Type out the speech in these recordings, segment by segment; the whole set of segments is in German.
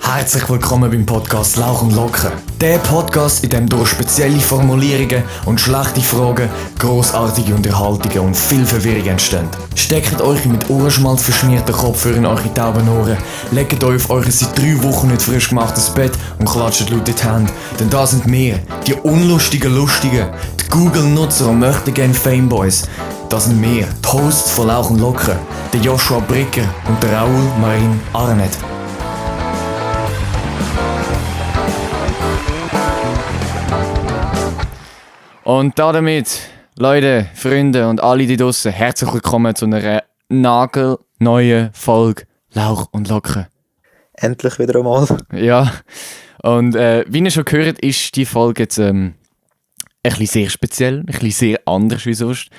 Herzlich willkommen beim Podcast Lauch und Locker. Der Podcast, in dem durch spezielle Formulierungen und schlechte Fragen grossartige Unterhaltungen und viel Verwirrung entstehen. Steckt euch mit Ohrenschmalz verschmierten Kopfhörer in eure tauben Ohren, legt euch auf euer seit 3 Wochen nicht frisch gemachtes Bett und klatscht laut in die Hände. Denn da sind wir, die unlustigen Lustigen, die Google-Nutzer und möchtegern Fameboys. Das sind wir, die Hosts von Lauch und Locker, der Joshua Bricker und der Raoul Marin Arnett. Und damit, Leute, Freunde und alle die draussen, herzlich willkommen zu einer nagelneuen Folge Lauch und Locker. Endlich wieder einmal. Ja, und wie ihr schon gehört, ist die Folge jetzt ein bisschen sehr speziell, ein bisschen sehr anders wie sonst.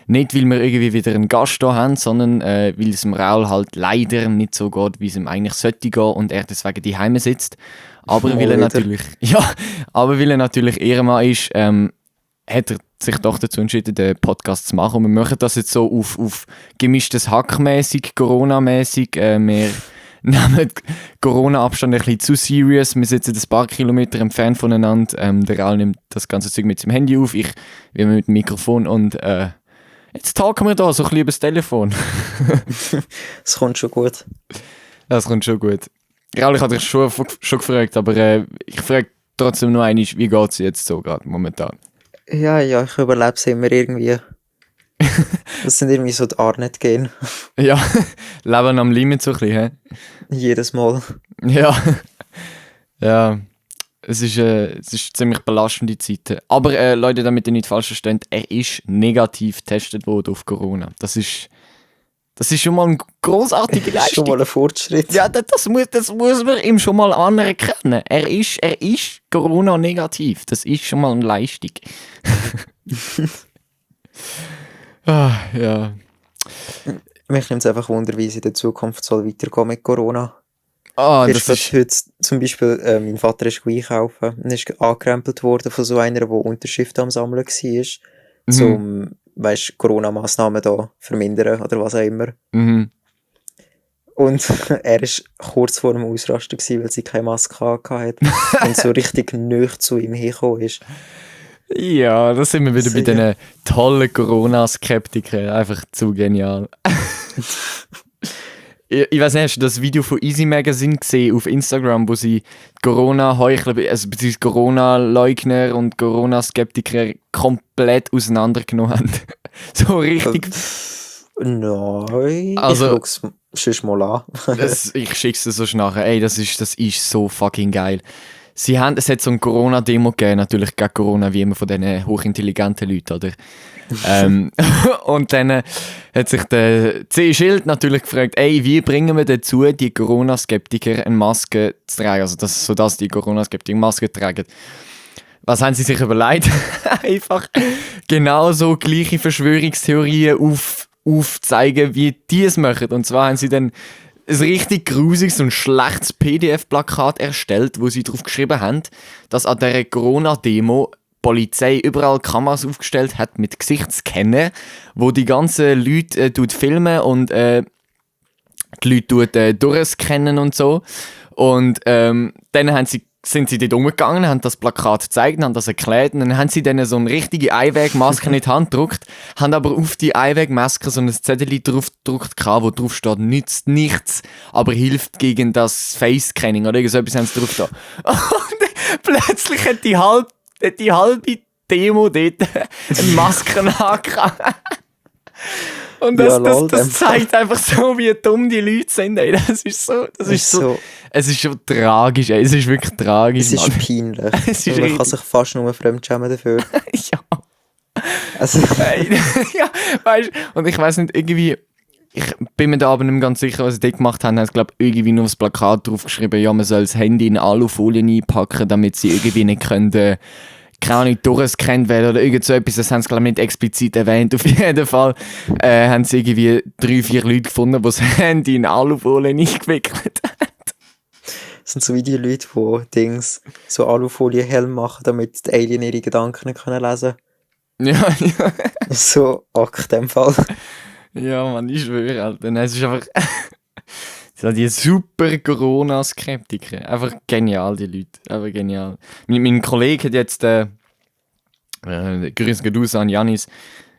Nicht, weil wir irgendwie wieder einen Gast hier haben, sondern weil es dem Raul halt leider nicht so geht, wie es ihm eigentlich sollte gehen und er deswegen daheim sitzt. Aber weil er natürlich Ehrenmann ist, hat er sich doch dazu entschieden, den Podcast zu machen. Und wir machen das jetzt so auf gemischtes Hack-mäßig, Corona-mäßig. Wir nehmen Corona-Abstand ein bisschen zu serious. Wir sitzen ein paar Kilometer entfernt voneinander. Der Raul nimmt das ganze Zeug mit seinem Handy auf, ich wie mit dem Mikrofon. Und jetzt talken wir da so ein bisschen über das Telefon. Das kommt schon gut. Das kommt schon gut. Raul, ich hatte dich schon gefragt, aber ich frage trotzdem noch einmal, wie geht es jetzt so gerade momentan? Ja, ich überlebe es immer irgendwie. Das sind irgendwie so die Arnett-Gene. Ja, Leben am Limit so ein bisschen, hä? Jedes Mal. Ja. Ja, es ist ziemlich belastende Zeit. Aber Leute, damit ihr nicht falsch versteht, er ist negativ getestet worden auf Corona. Das ist schon mal eine grossartige Leistung. Schon mal ein Fortschritt. Ja, das muss man ihm schon mal anerkennen. Er ist Corona-negativ. Das ist schon mal eine Leistung. Ja. Mich nimmt es einfach Wunder, wie es in der Zukunft soll weitergehen mit Corona. Das ist heute zum Beispiel, mein Vater ist einkaufen und ist angekrempelt worden von so einer, die Unterschriften am Sammeln war, um Corona-Massnahmen da vermindern oder was auch immer. Mhm. Und er war kurz vor dem Ausrasten, weil sie keine Maske hatte und so richtig nöch zu ihm hergekommen ist. Ja, da sind wir wieder bei diesen tollen Corona-Skeptikern. Einfach zu genial. Ich weiß nicht, hast du das Video von Easy Magazine gesehen auf Instagram, wo sie Corona-Heuchler, also beziehungsweise Corona-Leugner und Corona-Skeptiker komplett auseinandergenommen haben? So richtig. Nein, also, ich schaue es sonst mal an. Ich schicke es dir so nachher. Ey, das ist so fucking geil. Es hat so eine Corona-Demo gegeben, natürlich gegen Corona, wie immer von diesen hochintelligenten Leuten, oder? Und dann hat sich der C. Schild natürlich gefragt, ey, wie bringen wir dazu, die Corona-Skeptiker eine Maske zu tragen, also sodass die Corona-Skeptiker Maske tragen. Was haben sie sich überlegt? Einfach genauso gleiche Verschwörungstheorien aufzeigen, wie die es machen. Und zwar haben sie dann ein richtig grusiges und schlechtes PDF-Plakat erstellt, wo sie darauf geschrieben haben, dass an dieser Corona-Demo die Polizei überall Kameras aufgestellt hat mit Gesichtsscannen, wo die ganzen Leute filmen und die Leute durchscannen und so. Und dann sind sie dort umgegangen, haben das Plakat gezeigt, haben das erklärt und dann haben sie dann so eine richtige Einwegmaske in die Hand gedruckt, haben aber auf die Einwegmaske so ein Zettel drauf gedruckt, wo drauf steht, nützt nichts, aber hilft gegen das Face-Scanning oder irgendwas haben sie drauf da. Und plötzlich hat die halbe Demo dort eine Maske angehabt. Und das zeigt einfach so, wie dumm die Leute sind. Ey. Es ist schon tragisch. Ey. Es ist wirklich tragisch. Es ist peinlich. Man kann sich fast nur fremdschämen dafür. Ja. Also. Ja, weißt du, und ich weiss nicht, irgendwie, ich bin mir da aber nicht mehr ganz sicher, was sie dort gemacht haben. Sie haben, glaube ich, irgendwie nur aufs Plakat draufgeschrieben, ja, man soll das Handy in Alufolien einpacken, damit sie irgendwie nicht können, keine Ahnung, durchgescannt werden oder irgend so etwas. Das haben sie, glaube ich, nicht explizit erwähnt. Auf jeden Fall haben sie irgendwie 3-4 Leute gefunden, die das Handy in Alufolien eingewickelt haben. Das sind so wie die Leute, die so Alufolie-Helm machen, damit die Alien ihre Gedanken nicht lesen können. Ja. So Akt in dem Fall. Ja, Mann, ich schwöre, Alter. Es ist einfach... So die super Corona-Skeptiker. Einfach genial, die Leute. Einfach genial. Mein Kollege hat jetzt, grüß geht aus an Janis,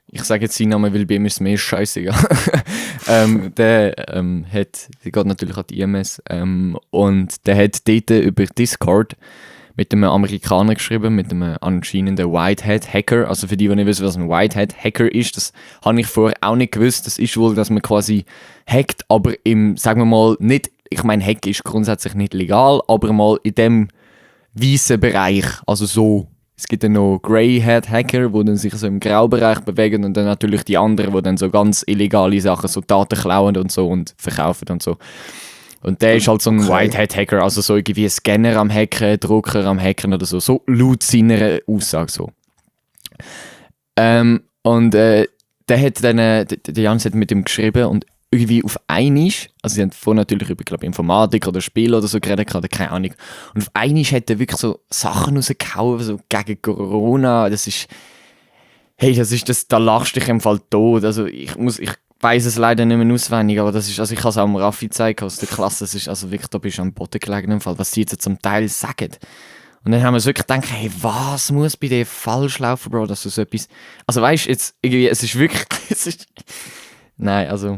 ich sage jetzt seinen Namen, weil bei ihm ist es mir scheißegal. Der geht natürlich an die IMS und der hat dort über Discord mit einem Amerikaner geschrieben, mit einem anscheinenden Whitehead-Hacker. Also für die nicht wissen, was ein Whitehead-Hacker ist, das habe ich vorher auch nicht gewusst. Das ist wohl, dass man quasi hackt, aber sagen wir mal, nicht, ich meine, Hack ist grundsätzlich nicht legal, aber mal in dem weißen Bereich, also so. Es gibt dann noch Greyhead-Hacker, die dann sich so im Graubereich bewegen und dann natürlich die anderen, die dann so ganz illegale Sachen, so Daten klauen und so und verkaufen und so. Und der ist halt so ein Whitehead-Hacker, also so irgendwie ein Scanner am Hacken, Drucker am Hacken oder so, so laut seiner Aussage so. Der hat dann, der Jans hat mit ihm geschrieben und irgendwie auf einmal, also sie haben vorhin natürlich über, glaube Informatik oder Spiel oder so geredet, oder keine Ahnung. Und auf einmal hat er wirklich so Sachen rausgehauen, so gegen Corona, das ist, da lachst du dich im Fall tot. Also ich weiss es leider nicht mehr auswendig, aber das ist, also ich habe es auch am Raffi gezeigt aus der Klasse, das ist, also wirklich, da bist du am Boden gelegen im Fall, was sie jetzt zum Teil sagen. Und dann haben wir uns wirklich gedacht, hey, was muss bei dir falsch laufen, Bro, dass du so etwas, also weißt du, jetzt irgendwie, es ist wirklich, nein, also...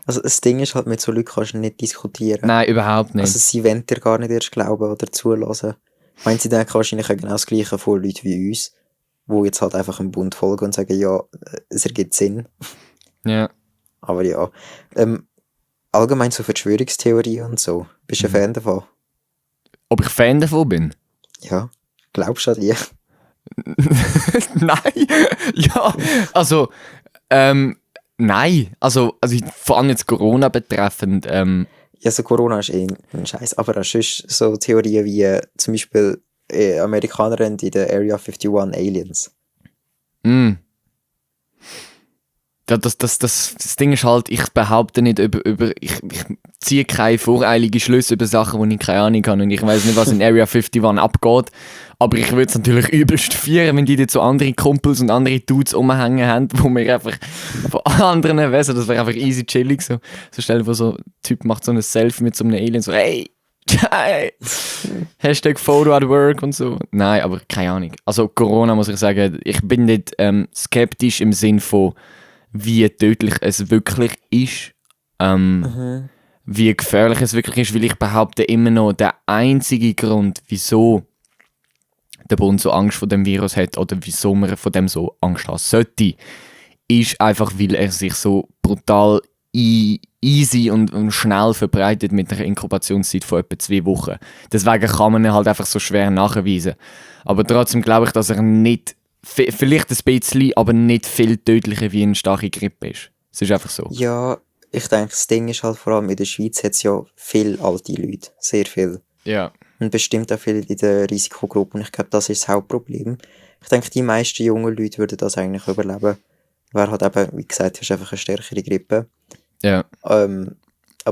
Also das Ding ist halt, mit so Leuten kannst du nicht diskutieren. Nein, überhaupt nicht. Also sie wollen dir gar nicht erst glauben oder zulassen. Ich meine, sie denken wahrscheinlich auch genau das Gleiche von Leuten wie uns, die jetzt halt einfach im Bund folgen und sagen, ja, es ergibt Sinn. Ja. Aber ja, allgemein so Verschwörungstheorien und so. Bist du ein Fan davon? Ob ich Fan davon bin? Ja. Glaubst du an die? Nein. Ja, also, nein. Also vor allem jetzt Corona betreffend. Ja, so Corona ist eh ein Scheiß. Aber auch sonst so Theorien wie zum Beispiel Amerikaner in der Area 51 Aliens. Ja, das Ding ist halt, ich behaupte nicht ich ziehe keine voreilige Schlüsse über Sachen, wo ich keine Ahnung habe und ich weiß nicht, was in Area 51 abgeht, aber ich würde es natürlich übelst feiern, wenn die dort so andere Kumpels und andere Dudes rumhängen haben, wo mir einfach von anderen Wesen, das wäre einfach easy chillig so stell dir vor, so ein Typ macht so ein Selfie mit so einem Alien, so hey, Hashtag Photo at Work und so. Nein, aber keine Ahnung. Also Corona muss ich sagen, ich bin nicht skeptisch im Sinn von wie tödlich es wirklich ist, wie gefährlich es wirklich ist, weil ich behaupte immer noch, der einzige Grund, wieso der Bund so Angst vor dem Virus hat oder wieso man von dem so Angst haben sollte, ist einfach, weil er sich so brutal easy und schnell verbreitet mit einer Inkubationszeit von etwa 2 Wochen. Deswegen kann man ihn halt einfach so schwer nachweisen. Aber trotzdem glaube ich, dass er nicht vielleicht ein bisschen, aber nicht viel tödlicher wie eine starke Grippe ist. Es ist einfach so. Ja, ich denke, das Ding ist halt vor allem in der Schweiz hat es ja viele alte Leute. Sehr viel. Ja. Und bestimmt auch viele in der Risikogruppe. Und ich glaube, das ist das Hauptproblem. Ich denke, die meisten jungen Leute würden das eigentlich überleben. Wäre halt eben, wie gesagt, hast einfach eine stärkere Grippe. Ja. Aber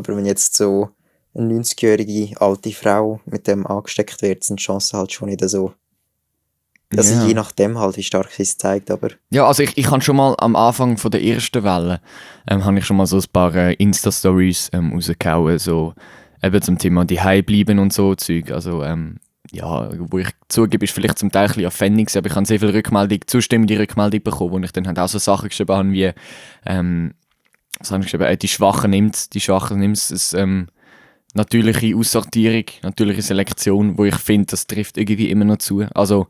wenn jetzt so eine 90-jährige alte Frau mit dem angesteckt wird, sind die Chancen halt schon nicht so. Also je nachdem halt, wie stark sie es zeigt, aber... Ja, also ich habe schon mal am Anfang von der ersten Welle, habe ich schon mal so ein paar Insta-Stories rausgehauen, so eben zum Thema die bleiben und so Zeug, also ja, wo ich zugebe, ist vielleicht zum Teil ein bisschen offending, aber ich habe sehr viel zustimmende Rückmeldung bekommen, wo ich dann halt auch so Sachen geschrieben habe wie, was habe ich geschrieben, die Schwachen nimmt es, natürliche Aussortierung, natürliche Selektion, wo ich finde, das trifft irgendwie immer noch zu, also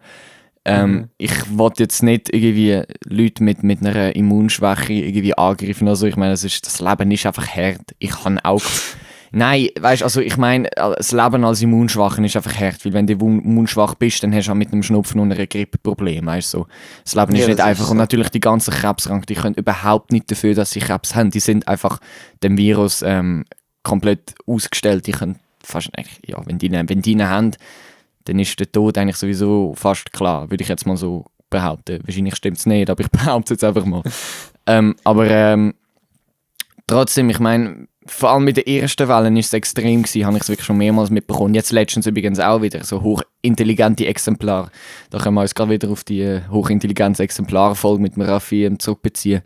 ich will jetzt nicht irgendwie Leute mit einer Immunschwäche irgendwie angreifen. Also ich meine, das Leben ist einfach hart. Ich kann auch... Nein, weißt du, also ich meine, das Leben als Immunschwachen ist einfach hart. Weil wenn du immunschwach bist, dann hast du auch mit einem Schnupfen und einer Grippe Probleme. Weißt du? So. Das Leben ist nicht einfach. Und natürlich die ganzen Krebskranken, die können überhaupt nicht dafür, dass sie Krebs haben. Die sind einfach dem Virus komplett ausgestellt. Die können fast... Ja, wenn die ihn haben, dann ist der Tod eigentlich sowieso fast klar, würde ich jetzt mal so behaupten. Wahrscheinlich stimmt es nicht, aber ich behaupte es jetzt einfach mal. Aber trotzdem, ich meine, vor allem mit der ersten Welle war es extrem gewesen, habe ich es wirklich schon mehrmals mitbekommen. Jetzt letztens übrigens auch wieder, so hochintelligente Exemplare. Da können wir uns gerade wieder auf die hochintelligente Exemplarfolge mit dem Raffi zurückbeziehen.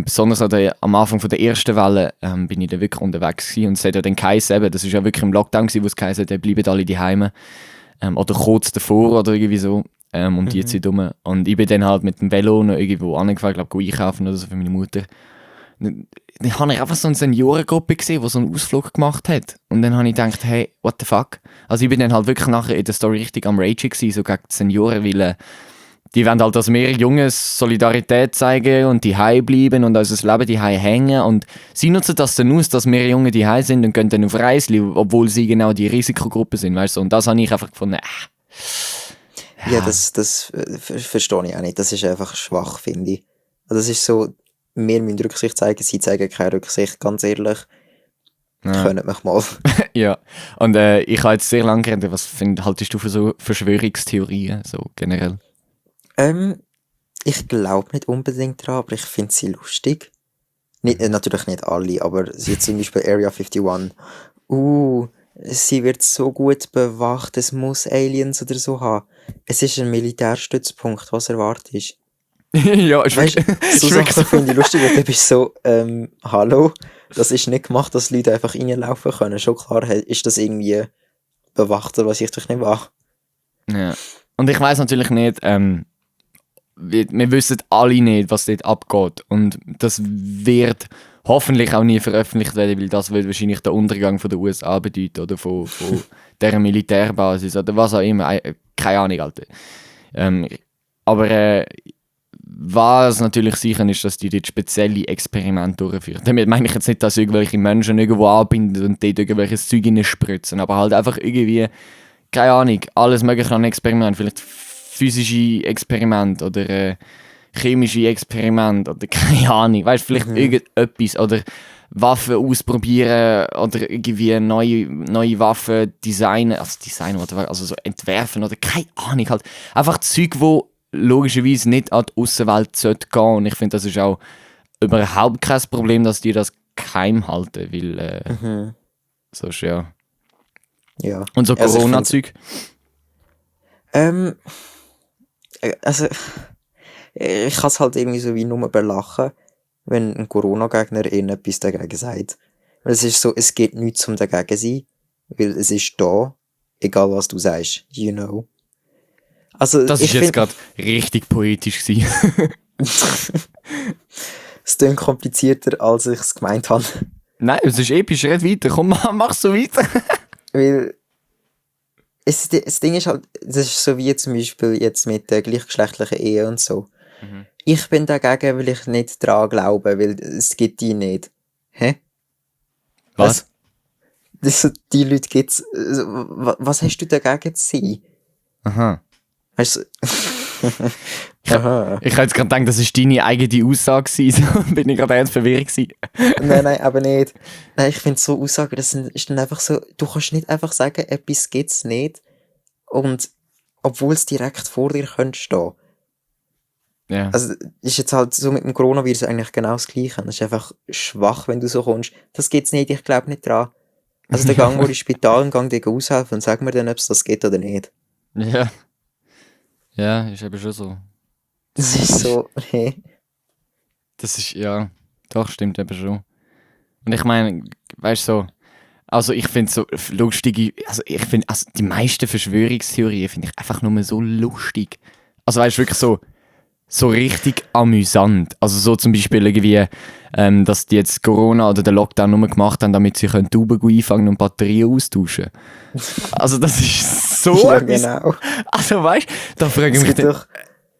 Besonders am Anfang von der ersten Welle bin ich dann wirklich unterwegs gewesen und es hat ja dann geheißen, eben, das war ja wirklich im Lockdown gewesen, wo es geheißen hat, bleiben alle daheim. Oder kurz davor oder irgendwie so, um die Zeit herum. Und ich bin dann halt mit dem Velo noch irgendwo angefangen, glaube ich, einkaufen oder so für meine Mutter. Dann habe ich einfach so eine Seniorengruppe gesehen, die so einen Ausflug gemacht hat. Und dann habe ich gedacht, hey, what the fuck? Also ich bin dann halt wirklich nachher in der Story richtig am Rage gewesen, so gegen die Senioren, weil die wollen halt, dass wir Jungen Solidarität zeigen und die bleiben und unser Leben die hängen. Und sie nutzen das dann aus, dass wir Jungen die sind und gehen dann auf Reisli, obwohl sie genau die Risikogruppe sind, weißt du? Und das habe ich einfach gefunden, Ja, das verstehe ich auch nicht. Das ist einfach schwach, finde ich. Also das ist so, wir müssen Rücksicht zeigen, sie zeigen keine Rücksicht, ganz ehrlich. Können mich mal. Ja, und ich habe jetzt sehr lange geredet, was haltest du für so Verschwörungstheorien, so generell? Ich glaube nicht unbedingt dran, aber ich finde sie lustig. Nicht, natürlich nicht alle, aber sie zum Beispiel Area 51. Sie wird so gut bewacht, es muss Aliens oder so haben. Es ist ein Militärstützpunkt, was erwartest du? Ja, ist Weißt, wirklich so Sachen finde ich lustig, weil du bist so, hallo, das ist nicht gemacht, dass Leute einfach reinlaufen können. Schon klar ist das irgendwie bewacht, was ich doch nicht mache. Ja. Und ich weiss natürlich nicht, wir wissen alle nicht, was dort abgeht. Und das wird hoffentlich auch nie veröffentlicht werden, weil das wird wahrscheinlich der Untergang von der USA bedeuten oder von dieser Militärbasis oder was auch immer. Keine Ahnung, Alter. Aber was natürlich sicher ist, dass die dort spezielle Experimente durchführen. Damit meine ich jetzt nicht, dass irgendwelche Menschen irgendwo anbinden und dort irgendwelches Zeug spritzen, aber halt einfach irgendwie, keine Ahnung, alles mögliche an Experimenten, vielleicht physische Experimente oder chemische Experimente oder keine Ahnung, weißt du, vielleicht irgendetwas oder Waffen ausprobieren oder irgendwie neue Waffen designen, also so entwerfen oder keine Ahnung, halt einfach Zeug, wo logischerweise nicht an die Aussenwelt sollte gehen und ich finde, das ist auch überhaupt kein Problem, dass die das geheim halten, weil sonst ja. Und so Also Corona-Zeug? Also ich kann es halt irgendwie so wie nur belachen, wenn ein Corona-Gegner etwas dagegen sagt. Weil es ist so, es geht nichts zum dagegen sein, weil es ist da, egal was du sagst, you know. Also, das ist jetzt gerade richtig poetisch gewesen. Es klingt komplizierter, als ich es gemeint habe. Nein, es ist episch, red weiter, komm, mach so weiter. Weil das Ding ist halt, das ist so wie zum Beispiel jetzt mit der gleichgeschlechtlichen Ehe und so. Ich bin dagegen, weil ich nicht dran glaube, weil es gibt die nicht. Hä? Was? Die Leute gibt's. Was hast du dagegen zu sein? Aha. Weißt du? Aha. Ich hätte jetzt gerade gedacht, das war deine eigene Aussage gewesen. Bin ich gerade ernst verwirrt gewesen. Nein, aber nicht. Nein, ich finde so Aussagen, das ist dann einfach so, du kannst nicht einfach sagen, etwas gibt's nicht. Und, obwohl es direkt vor dir könnte stehen. Ja. Also, ist jetzt halt so mit dem Coronavirus eigentlich genau das Gleiche. Das ist einfach schwach, wenn du so kommst. Das gibt's nicht, ich glaube nicht dran. Also, der Gang, wo ins Spital und gang dir aushelfen und sag mir dann, ob es das geht oder nicht. Ja. Ja, ist eben schon so. Das ist so, hey. Das ist, ja, doch, stimmt eben schon. Und ich meine, weißt du, so, also ich finde so lustige, also ich finde, also die meisten Verschwörungstheorien finde ich einfach nur so lustig. Also weißt du, wirklich so richtig amüsant. Also so zum Beispiel irgendwie, dass die jetzt Corona oder den Lockdown nur gemacht haben, damit sie Tauben einfangen und Batterien austauschen. Also das ist so Ja, etwas. genau. Also weißt du, da frage ich Es mich gibt doch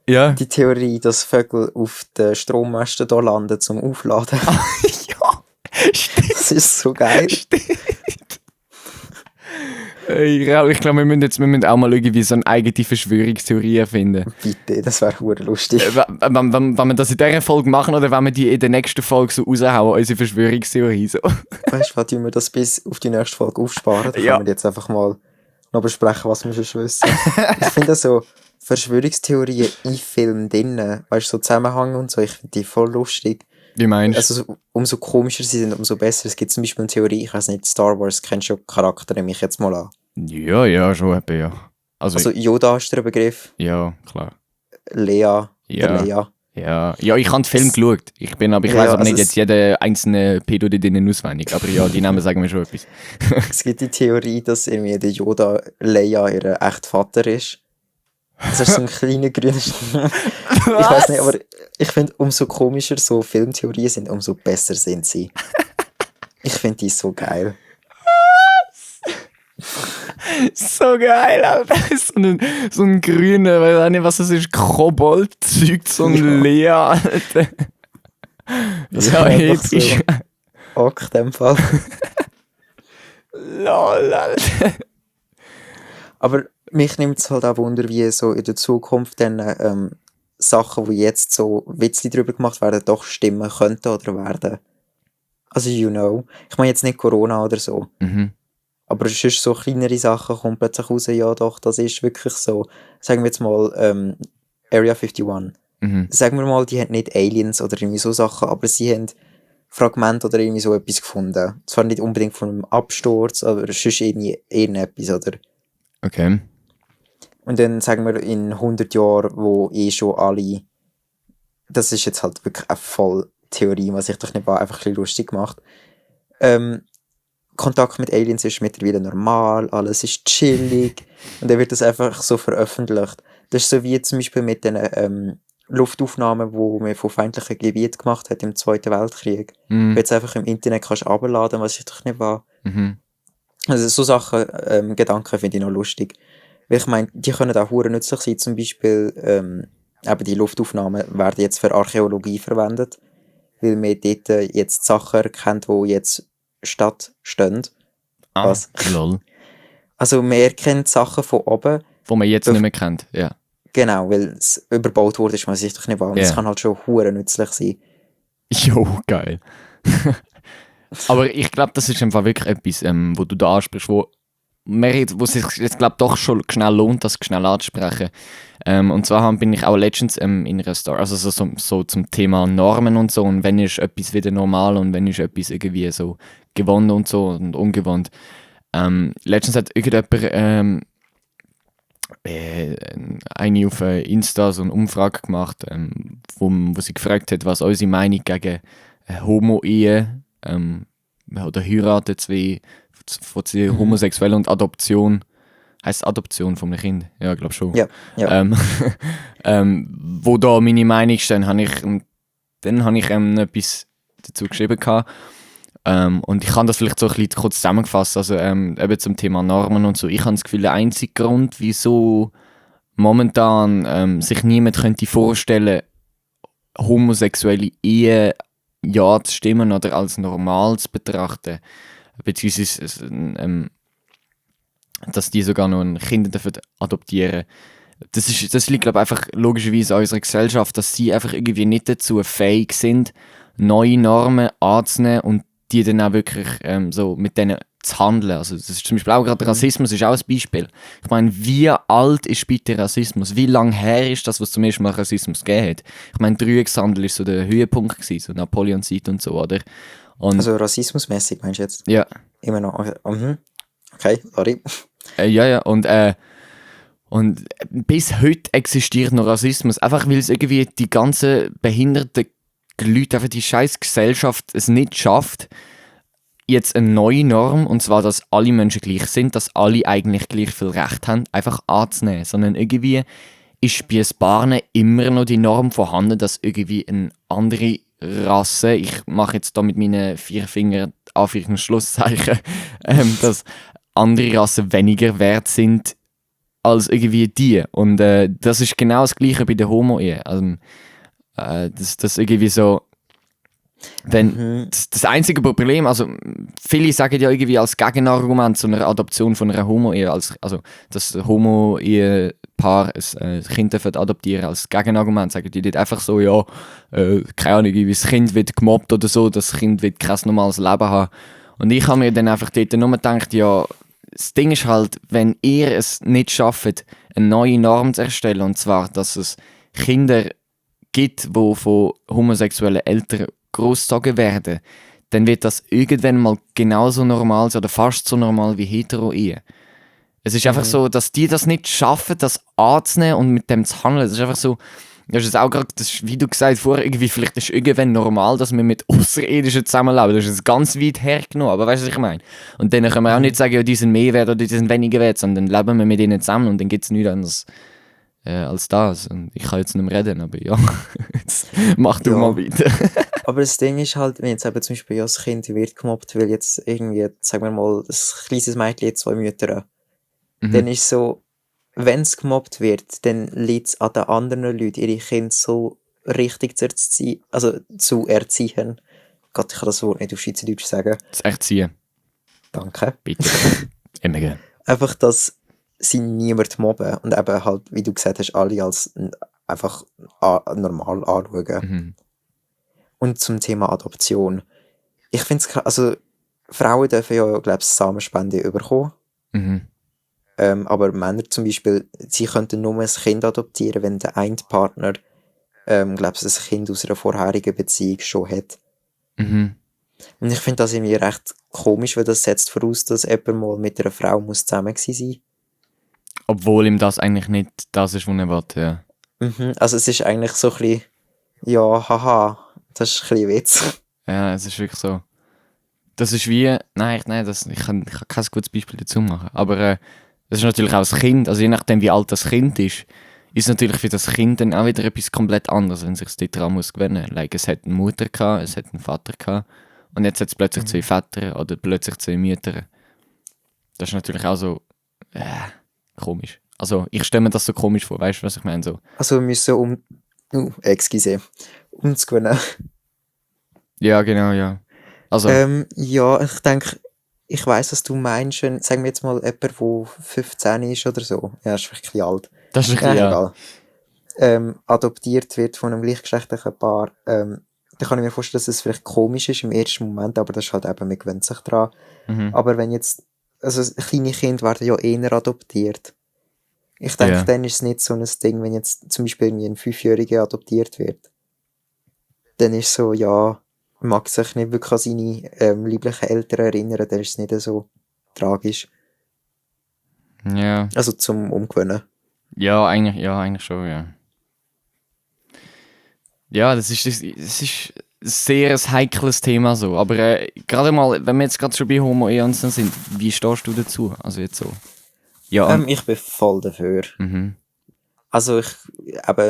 ja. die Theorie, dass Vögel auf den Strommasten hier landen zum Aufladen. Ja, stimmt. Das ist so geil. Stimmt. Ich glaube, wir müssen auch mal irgendwie so eine eigene Verschwörungstheorie erfinden. Bitte, das wäre verdammt lustig. Wenn wir das in dieser Folge machen oder wenn wir die in der nächsten Folge so raushauen, unsere Verschwörungstheorie so. Weißt du, was wir das bis auf die nächste Folge aufsparen? Dann Ja. können wir jetzt einfach mal noch besprechen, was wir schon wissen. Ich finde so Verschwörungstheorien in Filmen drin, weißt du, so Zusammenhang und so, ich finde die voll lustig. Wie meinst du? Also umso komischer sie sind, umso besser. Es gibt zum Beispiel eine Theorie, ich weiß nicht, Star Wars kennst du Charakter, nehme ich jetzt mal an. Ja, schon etwa, ja. Also Yoda ist der Begriff, ja, klar. Leia, der Ja. Leia. Ja, ich habe den Film Es- geschaut. Ich Ja, weiß ja, aber nicht also jetzt jeden einzelnen Pedo da drinnen auswendig. Aber ja, die Namen sagen mir schon etwas. es gibt die Theorie, dass irgendwie der Yoda Leia ihr echter Vater ist. Das ist so ein kleiner grüner Ich weiß nicht, aber ich finde, umso komischer so Filmtheorien sind, umso besser sind sie. Ich finde die so geil. So geil, Alter. So ein grüner, weiß auch nicht, was das ist, Kobold zeugt so ein Lea, Alter. Das Ja, wäre einfach so episch. Ock, in dem Fall. Lol, Alter. Aber mich nimmt es halt auch Wunder, wie so in der Zukunft dann Sachen, die jetzt so Witzli drüber gemacht werden, doch stimmen könnten oder werden. Also, you know. Ich meine jetzt nicht Corona oder so. Mhm. Aber es ist so kleinere Sachen, kommen plötzlich raus, ja doch, das ist wirklich so. Sagen wir jetzt mal Area 51. Mhm. Sagen wir mal, die haben nicht Aliens oder irgendwie so Sachen, aber sie haben Fragmente oder irgendwie so etwas gefunden. Zwar nicht unbedingt von einem Absturz, aber es ist irgendwie irgendetwas, oder? Okay. Und dann sagen wir in 100 Jahren, wo schon alle, das ist jetzt halt wirklich eine voll Theorie, was ich doch nicht war, einfach ein bisschen lustig gemacht. Kontakt mit Aliens ist mittlerweile normal, alles ist chillig und dann wird das einfach so veröffentlicht. Das ist so wie zum Beispiel mit den Luftaufnahmen, die man von feindlichen Gebieten gemacht hat im Zweiten Weltkrieg. Mhm. Du jetzt einfach im Internet kannst runterladen, was ich doch nicht war. Mhm. Also so Sachen, Gedanken finde ich noch lustig. Weil ich meine, die können auch hure nützlich sein. Zum Beispiel, eben die Luftaufnahmen werden jetzt für Archäologie verwendet. Weil man dort jetzt Sachen erkennt, die jetzt stattstehen. Ah, Was? lol. Also man erkennt Sachen von oben. Wo man jetzt nicht mehr kennt, ja. Genau, weil es überbaut wurde, ist man sich doch nicht wahr. Und das Ja. kann halt schon hure nützlich sein. Jo, geil. Aber ich glaube, das ist einfach wirklich etwas, wo du da ansprichst, wo sich jetzt glaube doch schon schnell lohnt, das schnell anzusprechen. Und zwar bin ich auch letztens in einer Story, also so zum Thema Normen und so, und wenn ist etwas wieder normal und wenn ist etwas irgendwie so gewohnt und so und ungewohnt. Letztens hat irgendjemand eine auf Insta so eine Umfrage gemacht, wo sie gefragt hat, was unsere Meinung gegen Homo-Ehe oder heiraten von zwei Homosexuellen und Adoption. Heisst Adoption von einem Kind? Ja, ich glaube schon. Ja. Wo da meine Meinung ist, dann habe ich etwas dazu geschrieben gehabt. Und ich kann das vielleicht so ein bisschen kurz zusammenfassen. Also eben zum Thema Normen und so. Ich habe das Gefühl, der einzige Grund, wieso momentan sich niemand könnte vorstellen, homosexuelle Ehe ja zu stimmen oder als normal zu betrachten, beziehungsweise dass die sogar noch ein Kind dürfen adoptieren. Das liegt, glaube ich, einfach logischerweise an unserer Gesellschaft, dass sie einfach irgendwie nicht dazu fähig sind, neue Normen anzunehmen und die dann auch wirklich so mit denen zu handeln. Also das ist zum Beispiel auch gerade Rassismus ist auch ein Beispiel. Ich meine, wie alt ist bitte Rassismus? Wie lange her ist das, was zum ersten Mal Rassismus gegeben hat? Ich meine, Dreieckshandel ist so der Höhepunkt gewesen, so Napoleon-Zeit und so, oder? Und, Also rassismusmäßig meinst du jetzt? ja. Immer noch. Okay, sorry. Ja, und bis heute existiert noch Rassismus, einfach weil es irgendwie die ganzen behinderten Leute, einfach die scheiß Gesellschaft es nicht schafft, jetzt eine neue Norm, und zwar, dass alle Menschen gleich sind, dass alle eigentlich gleich viel Recht haben, einfach anzunehmen, sondern irgendwie ist bei ein paar immer noch die Norm vorhanden, dass irgendwie eine andere Rasse, ich mache jetzt da mit meinen 4 Fingern Anführungs- und Schlusszeichen, dass andere Rassen weniger wert sind als irgendwie die. Und das ist genau das Gleiche bei der Homo-Ehe. Also, das irgendwie so, wenn das einzige Problem, also viele sagen ja irgendwie als Gegenargument zu einer Adoption von einer Homo-Ehe, also das Homo-Ehepaar ein Kind dürfen adoptieren, als Gegenargument sagen die nicht einfach so, ja, keine Ahnung, wie das Kind wird gemobbt oder so, das Kind wird kein normales Leben haben. Und ich habe mir dann einfach dort nur gedacht, ja, das Ding ist halt, wenn ihr es nicht schafft, eine neue Norm zu erstellen, und zwar, dass es Kinder gibt, die von homosexuellen Eltern großgezogen werden, dann wird das irgendwann mal genauso normal sein oder fast so normal wie Hetero-Ehe. Es ist einfach so, dass die das nicht schaffen, das anzunehmen und mit dem zu handeln. Es ist einfach so, das ist auch gerade, wie du gesagt hast vorher, irgendwie, vielleicht ist irgendwann normal, dass wir mit Außerirdischen zusammenleben. Das ist jetzt ganz weit hergenommen, aber weißt du, was ich meine? Und dann können wir auch nicht sagen, ja, die sind mehr wert oder die sind weniger wert, sondern dann leben wir mit ihnen zusammen und dann gibt es nichts anderes als das. Und ich kann jetzt nicht mehr reden, aber ja, jetzt mach du mal weiter. Aber das Ding ist halt, wenn jetzt eben zum Beispiel ja, das Kind wird gemobbt, weil jetzt irgendwie, sagen wir mal, ein kleines Mädchen hat 2 Mütter, dann ist so, wenn es gemobbt wird, dann liegt es an den anderen Leuten, ihre Kinder so richtig zu erziehen. Gott, ich kann das Wort nicht auf Schweizerdeutsch sagen. Das Erziehen. Danke. Bitte. Immer gerne. Einfach, dass sie niemand mobben und eben halt, wie du gesagt hast, alle als einfach normal anschauen. Und zum Thema Adoption. Ich finde es, also Frauen dürfen ja, glaube ich, Samenspende bekommen. Aber Männer zum Beispiel, sie könnten nur ein Kind adoptieren, wenn der eine Partner, glaube ich, ein Kind aus einer vorherigen Beziehung schon hat. Und ich finde das irgendwie recht komisch, weil das setzt voraus, dass jemand mal mit einer Frau muss zusammen gewesen sein. Obwohl ihm das eigentlich nicht das ist, was er will, ja. Also es ist eigentlich so ein bisschen, ja, haha, das ist ein bisschen Witz. Ja, es ist wirklich so. Das ist wie, ich kann kein gutes Beispiel dazu machen, aber das ist natürlich auch das Kind, also je nachdem wie alt das Kind ist natürlich für das Kind dann auch wieder etwas komplett anderes, wenn es sich daran muss gewöhnen. Like, es hat eine Mutter gehabt, es hat einen Vater gehabt und jetzt hat es plötzlich 2 Väter oder plötzlich 2 Mütter. Das ist natürlich auch so, komisch. Also ich stelle mir das so komisch vor, weißt du, was ich meine? So. Also wir müssen umzugewöhnen. Ja, genau, ja. Also, ja, ich denke, ich weiss, was du meinst, wenn, sagen wir jetzt mal, jemand, der 15 ist oder so, ja, ist vielleicht ein bisschen alt. das ist ein bisschen, egal. Adoptiert wird von einem gleichgeschlechtlichen Paar, dann kann ich mir vorstellen, dass es vielleicht komisch ist im ersten Moment, aber das ist halt eben, man gewöhnt sich dran. Aber wenn jetzt, also kleine Kinder werden ja eher adoptiert. Ich denke, dann ist es nicht so ein Ding, wenn jetzt zum Beispiel irgendwie ein 5-Jähriger adoptiert wird. Dann ist so, ja, mag sich nicht wirklich an seine lieblichen Eltern erinnern, dann ist es nicht so tragisch. Ja. Also zum Umgewöhnen. Ja, eigentlich schon, ja. Ja, das ist ein sehr heikles Thema so. Aber gerade mal, wenn wir jetzt gerade schon bei Homo Eons sind, wie stehst du dazu? Also jetzt so. Ja. Ich bin voll dafür. Also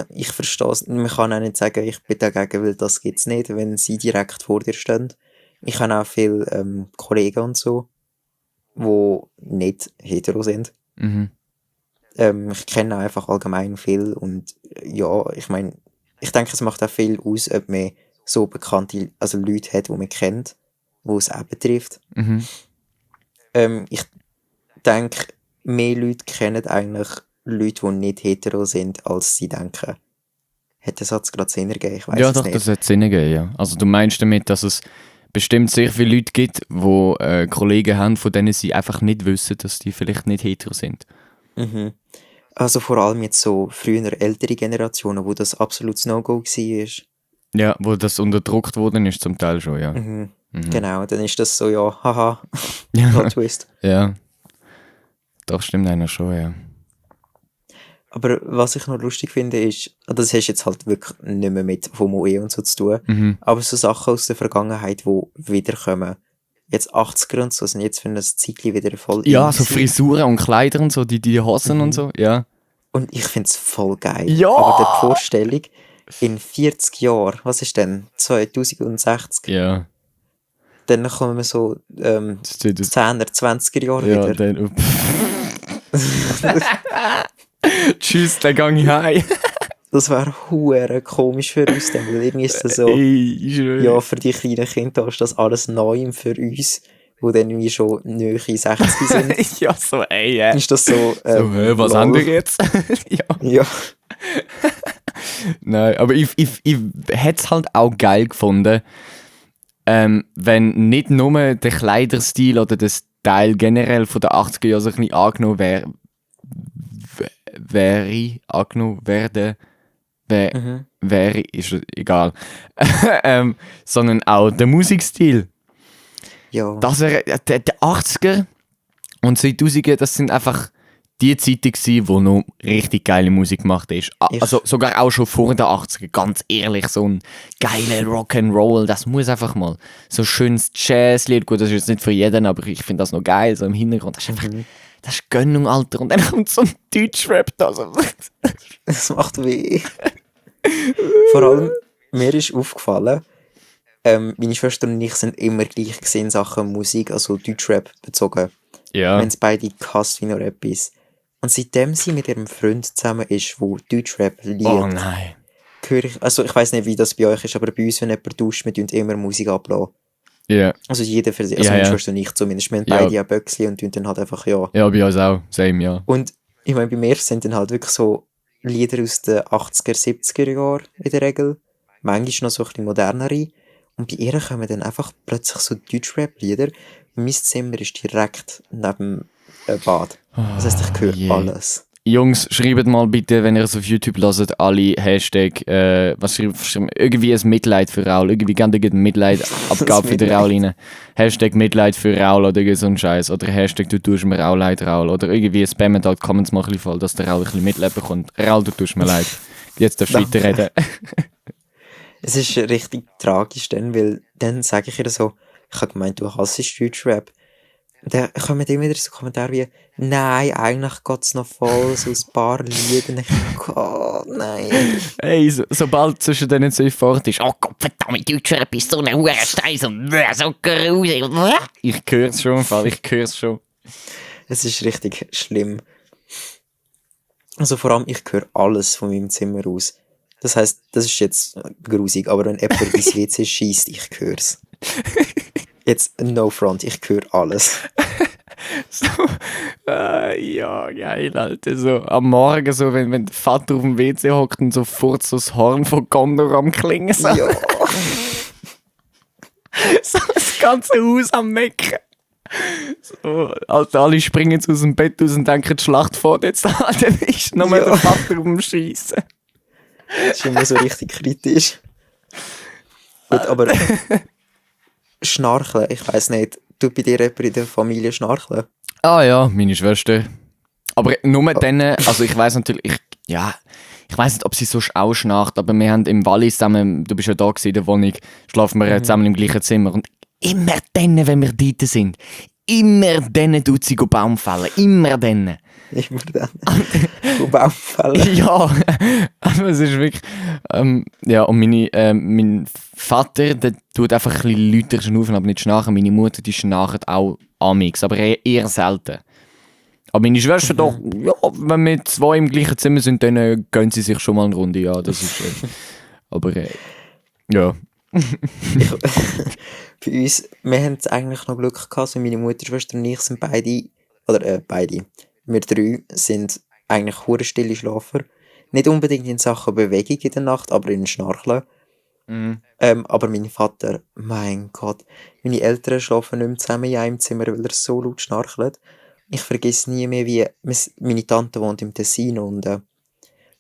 ich verstehe es. Man kann auch nicht sagen, ich bin dagegen, weil das gibt's nicht, wenn sie direkt vor dir stehen. Ich habe auch viele Kollegen und so, die nicht hetero sind. Ich kenne einfach allgemein viel und ja, ich meine, ich denke, es macht auch viel aus, ob man so bekannte, also Leute hat, die man kennt, wo es auch betrifft. Ich denke, mehr Leute kennen eigentlich Leute, die nicht hetero sind, als sie denken. Hat der Satz gerade Sinn ergeben? Ich weiss Ja, es doch, nicht. das hat Sinn ergeben, ja. Also du meinst damit, dass es bestimmt sehr viele Leute gibt, die Kollegen haben, von denen sie einfach nicht wissen, dass die vielleicht nicht hetero sind. Also vor allem jetzt so früher ältere Generationen, wo das absolutes No-Go war. Ja, wo das unterdrückt worden ist zum Teil schon, ja. Genau, dann ist das so, ja, haha, Ja. Plot Twist. Ja. Doch, stimmt einer schon, ja. Aber was ich noch lustig finde ist, das hast jetzt halt wirklich nicht mehr mit Homo und so zu tun, aber so Sachen aus der Vergangenheit, die wiederkommen. Jetzt 80er und so sind jetzt für ein Zeitchen wieder voll Ja, in so gewesen. Frisuren und Kleider und so, die Hosen und so, ja. Und ich find's voll geil. Ja! Aber die Vorstellung, in 40 Jahren, was ist denn, 2060, Ja. dann kommen wir so Das tut es- 10er, 20er Jahre Ja, wieder. dann... Tschüss, dann gang ich heim. Das wäre hure komisch für uns, dann, weil irgendwie ist das so, Ey, ich schwöre. ja, für die kleinen Kinder ist das alles neu und für uns, die dann irgendwie schon nahe 60 sind, Ja, so, ey, ist das so, was lol. haben wir jetzt? Ja. Ja. Nein, aber ich hätte es halt auch geil gefunden, wenn nicht nur der Kleiderstil oder das Teil generell von den 80er Jahren so ein bisschen angenommen wäre, ist egal. Sondern auch der Musikstil. Ja. Das der 80er und 2000er, das sind einfach die Zeiten gewesen, wo noch richtig geile Musik gemacht ist. Also sogar auch schon vor den 80er, ganz ehrlich, so ein geiler Rock'n'Roll, das muss einfach mal. So ein schönes Jazzlied, gut, das ist jetzt nicht für jeden, aber ich finde das noch geil, so im Hintergrund. Das ist einfach, das ist Gönnung, Alter. Und dann kommt so ein Deutschrap da. So. Das macht weh. Vor allem, mir ist aufgefallen, meine Schwester und ich sind immer gleich gesehen in Sachen Musik, also Deutschrap bezogen. Ja. Wir haben es beide gehasst wie noch etwas. Und seitdem sie mit ihrem Freund zusammen ist, wo Deutschrap liebt, Oh nein. höre ich, also ich weiss nicht, wie das bei euch ist, aber bei uns, wenn jemand duscht, wir tun immer Musik ablassen. Ja. Also jeder für sich, also meine Schwester und ich zumindest. Wir haben beide ein Böckchen und tun dann halt einfach, ja. Ja, bei uns auch. Same, ja. Und ich meine, bei mir sind dann halt wirklich so Lieder aus den 80er, 70er Jahren in der Regel. Manchmal noch so ein bisschen modernere. Und bei ihr kommen dann einfach plötzlich so Deutschrap-Lieder. Mein Zimmer ist direkt neben einem Bad. Das heisst, ich höre alles. Jungs, schreibt mal bitte, wenn ihr es auf YouTube hört, alle Hashtag, was schreibt, irgendwie ein Mitleid für Raul. Irgendwie gerne ein Mitleid-Abgabe für den Raul rein. Hashtag Mitleid für Raul oder irgend so ein Scheiß. Oder Hashtag du tust mir auch leid, Raul. Oder irgendwie spammen da die Comments mal ein bisschen voll, dass der Raul ein bisschen Mitleid bekommt. Raul, du tust mir leid. Jetzt darfst du weiterreden. Es ist richtig tragisch dann, weil dann sage ich ihr so, ich habe gemeint, du hasst Deutschrap. Und dann kommen immer wieder so Kommentare wie, nein, eigentlich geht es noch voll, so ein paar Lieder. Und ich denke, oh nein. Hey, sobald zwischen denen so fort ist, oh Gott, verdammt, Deutschrap ist so eine Hurensteiß und so gruselig. Ich höre es schon, ich höre es schon. Es ist richtig schlimm. Also vor allem, ich höre alles von meinem Zimmer aus. Das heisst, das ist jetzt grusig, aber wenn jemand ins WC schießt, ich höre es. Jetzt no front, ich höre alles. So, ja, geil, Alter. So, am Morgen, so, wenn der Vater auf dem WC hockt und so furzt so das Horn von Gondor am Klingen. So. Ja. So das ganze Haus am Mecken. So, Alter, alle springen jetzt aus dem Bett aus und denken, die Schlacht fährt jetzt an. Dann ist noch mal der Vater auf dem Schiessen. Das ist immer so richtig kritisch. Gut, aber Schnarchen, ich weiss nicht, tut bei dir jemand in der Familie schnarchen? Ah ja, meine Schwester. Aber nur dann, also ich weiss natürlich, ich weiss nicht, ob sie sonst auch schnarcht, aber wir haben im Wallis zusammen, du bist ja da gewesen in der Wohnung, schlafen wir zusammen im gleichen Zimmer. Und immer dann, wenn wir dort sind, immer dann tut sie Baum fällen. Immer dann. Immer dann. Baum fällen. Ja, aber es ist wirklich. Ja, und mein Vater, der tut einfach ein bisschen lauter schnaufen, aber nicht schnarchen. Meine Mutter, die schnarcht auch amix, aber eher selten. Aber meine Schwester doch, ja, wenn wir zwei im gleichen Zimmer sind, dann gönnen sie sich schon mal eine Runde, ja, das ist. Aber ja. Bei uns, wir haben eigentlich noch Glück gehabt, also meine Mutter, Schwester und ich sind beide, wir drei sind eigentlich hure stille Schlafer. Nicht unbedingt in Sachen Bewegung in der Nacht, aber in Schnarcheln. Aber mein Vater, mein Gott, meine Eltern schlafen nicht mehr zusammen in einem Zimmer, weil er so laut schnarchelt. Ich vergesse nie mehr, wie meine Tante wohnt im Tessin und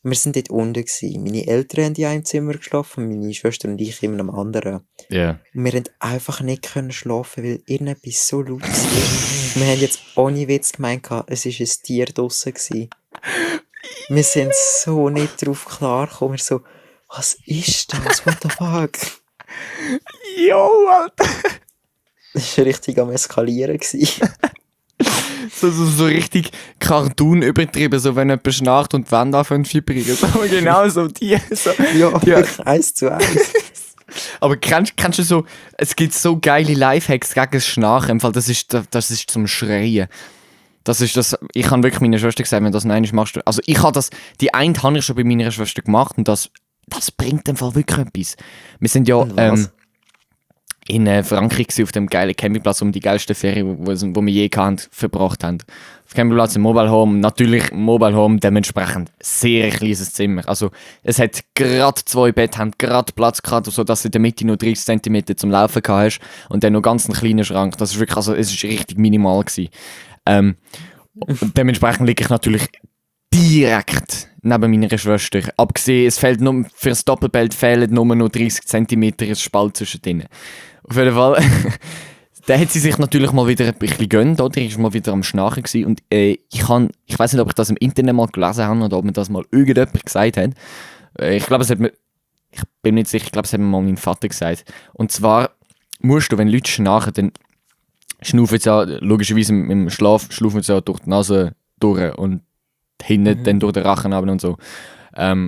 wir sind dort unten gewesen. Meine Eltern haben in einem Zimmer geschlafen, meine Schwester und ich in einem anderen. Yeah. Und wir haben einfach nicht können schlafen, weil irgendetwas so laut war. Wir haben jetzt ohne Witz gemeint, es war ein Tier draussen gewesen. Wir sind so nicht drauf klargekommen. Wir so, was ist das? What the fuck? Jo, Alter! Das war richtig am Eskalieren gewesen. So richtig Cartoon übertrieben, so wenn jemand schnarcht und die Wände anfangen zu vibrieren. So, genau so die. So. Ja, 1:1. Aber kennst du so, es gibt so geile Lifehacks gegen das Schnarchen, im Fall, das ist zum Schreien. Das ist das, ich habe wirklich meiner Schwester gesagt, wenn du das nein machst, also ich habe das, die eine habe ich schon bei meiner Schwester gemacht und das bringt im Fall wirklich etwas. Wir sind ja in Frankreich auf dem geilen Campingplatz, die geilste Ferien, wo wir je verbracht haben. Auf Campingplatz im Mobile Home, natürlich Mobile Home, dementsprechend sehr kleines Zimmer. Also es hat gerade 2 Betten, haben gerade Platz gehabt, sodass du in der Mitte nur 30 cm zum Laufen gehabt hast und dann noch ganz einen kleinen Schrank. Das ist wirklich, also es ist richtig minimal gewesen. Und dementsprechend liege ich natürlich direkt neben meiner Schwester. Abgesehen, es fehlt nur, für das Doppelbett fehlen nur noch 30 cm ein Spalt zwischen denen. Auf jeden Fall, da hat sie sich natürlich mal wieder ein bisschen gegönnt, oder? Ich war mal wieder am Schnarchen gewesen. Und ich weiß nicht, ob ich das im Internet mal gelesen habe oder ob mir das mal irgendjemand gesagt hat. Ich glaube, ich bin nicht sicher, ich glaube, es hat mir mal mein Vater gesagt. Und zwar musst du, wenn Leute schnarchen, dann schnaufen sie ja, logischerweise im Schlaf, schnaufen sie ja durch die Nase durch und hinten dann durch den Rachen runter und so.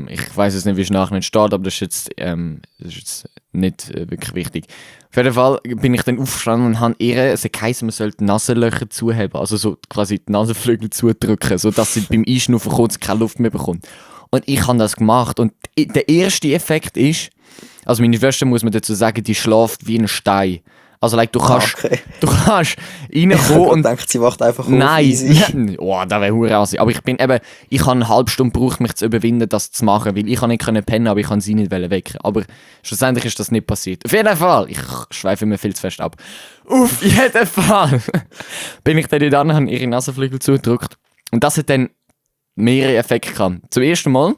Ich weiss jetzt nicht, wie Schnarchen entsteht, aber das ist jetzt nicht wirklich wichtig. Auf jeden Fall bin ich dann aufgestanden und habe ihr, es heisst, man sollte die Nasenlöcher zuheben, also so quasi die Nasenflügel zudrücken, sodass sie beim Einschnaufen kurz keine Luft mehr bekommt. Und ich habe das gemacht und der erste Effekt ist, also meine Schwester, muss man dazu sagen, die schläft wie ein Stein. Also like, du kannst reinkommen und... denkt, sie wacht einfach auf. Nein, oh, das wäre verdammt. Aber ich habe eine halbe Stunde gebraucht, mich zu überwinden, das zu machen, weil ich nicht pennen, aber ich kann sie nicht wecken. Aber schlussendlich ist das nicht passiert. Auf jeden Fall, ich schweife mir viel zu fest ab. Auf jeden Fall bin ich dann in der Hand ihre Nasenflügel zugedrückt. Und das hat dann mehrere Effekte gehabt. Zum ersten Mal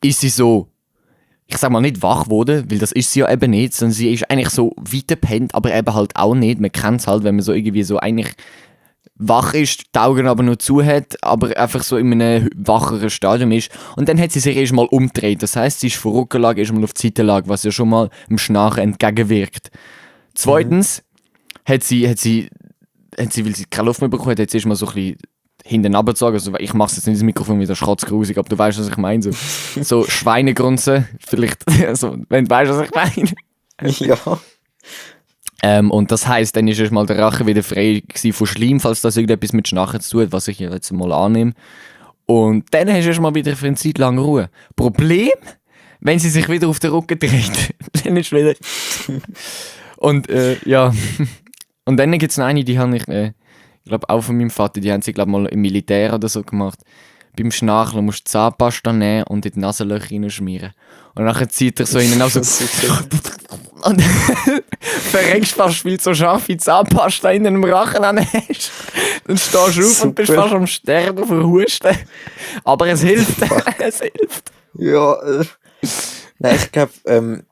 ist sie so, ich sag mal, nicht wach geworden, weil das ist sie ja eben nicht, sondern sie ist eigentlich so weitergepennt, aber eben halt auch nicht. Man kennt es halt, wenn man so irgendwie so eigentlich wach ist, die Augen aber noch zu hat, aber einfach so in einem wacheren Stadium ist. Und dann hat sie sich erstmal umgedreht. Das heisst, sie ist von Rückenlage erstmal auf die Seitenlage, was ja schon mal im Schnarchen entgegenwirkt. Zweitens hat sie, weil sie keine Luft mehr bekommen hat, sie erstmal so ein bisschen hinten runtergezogen. Also ich mache es jetzt nicht ins Mikrofon, wie das schrotzgrusig, aber du weißt, was ich meine. So Schweinegrunzen, vielleicht, also, wenn du weißt, was ich meine. Ja. Und das heisst, dann ist erstmal der Rachen wieder frei von Schleim, falls das irgendetwas mit Schnarchen zu tun hat, was ich jetzt mal annehme. Und dann hast du erstmal wieder für eine Zeit lang Ruhe. Problem, wenn sie sich wieder auf den Rücken dreht, dann ist wieder... Und ja, und dann gibt es noch eine, die habe ich glaube auch von meinem Vater, die haben sie glaube mal im Militär oder so gemacht. Beim Schnarchen musst du Zahnpasta nehmen und in die Nasenlöcher hineinschmieren. Und dann zieht er so in den Nase und verreckst fast, weil du so scharfe Zahnpasta in den Rachen hast. Dann stehst du auf und bist fast am Sterben vor Husten. Aber es hilft. Es hilft. Ja, nein, ich glaube,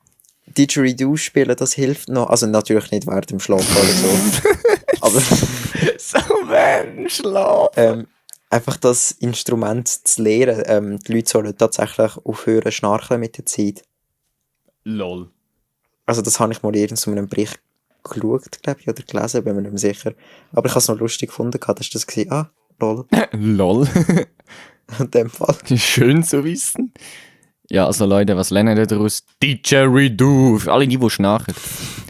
Didgeridoo spielen, das hilft noch. Also natürlich nicht während dem Schlaf oder so. Aber so während dem Schlaf. Einfach das Instrument zu lernen. Die Leute sollen tatsächlich aufhören schnarchen mit der Zeit. Lol. Also das habe ich mal in so einem Bericht geschaut, glaube ich, oder gelesen, bin mir nicht mehr sicher. Aber ich habe es noch lustig gefunden. Das war das gewesen. Ah, lol. Lol. In dem Fall. Schön zu wissen. Ja, also Leute, was lernen ihr daraus? Didgeridoo, für alle die schnarchen.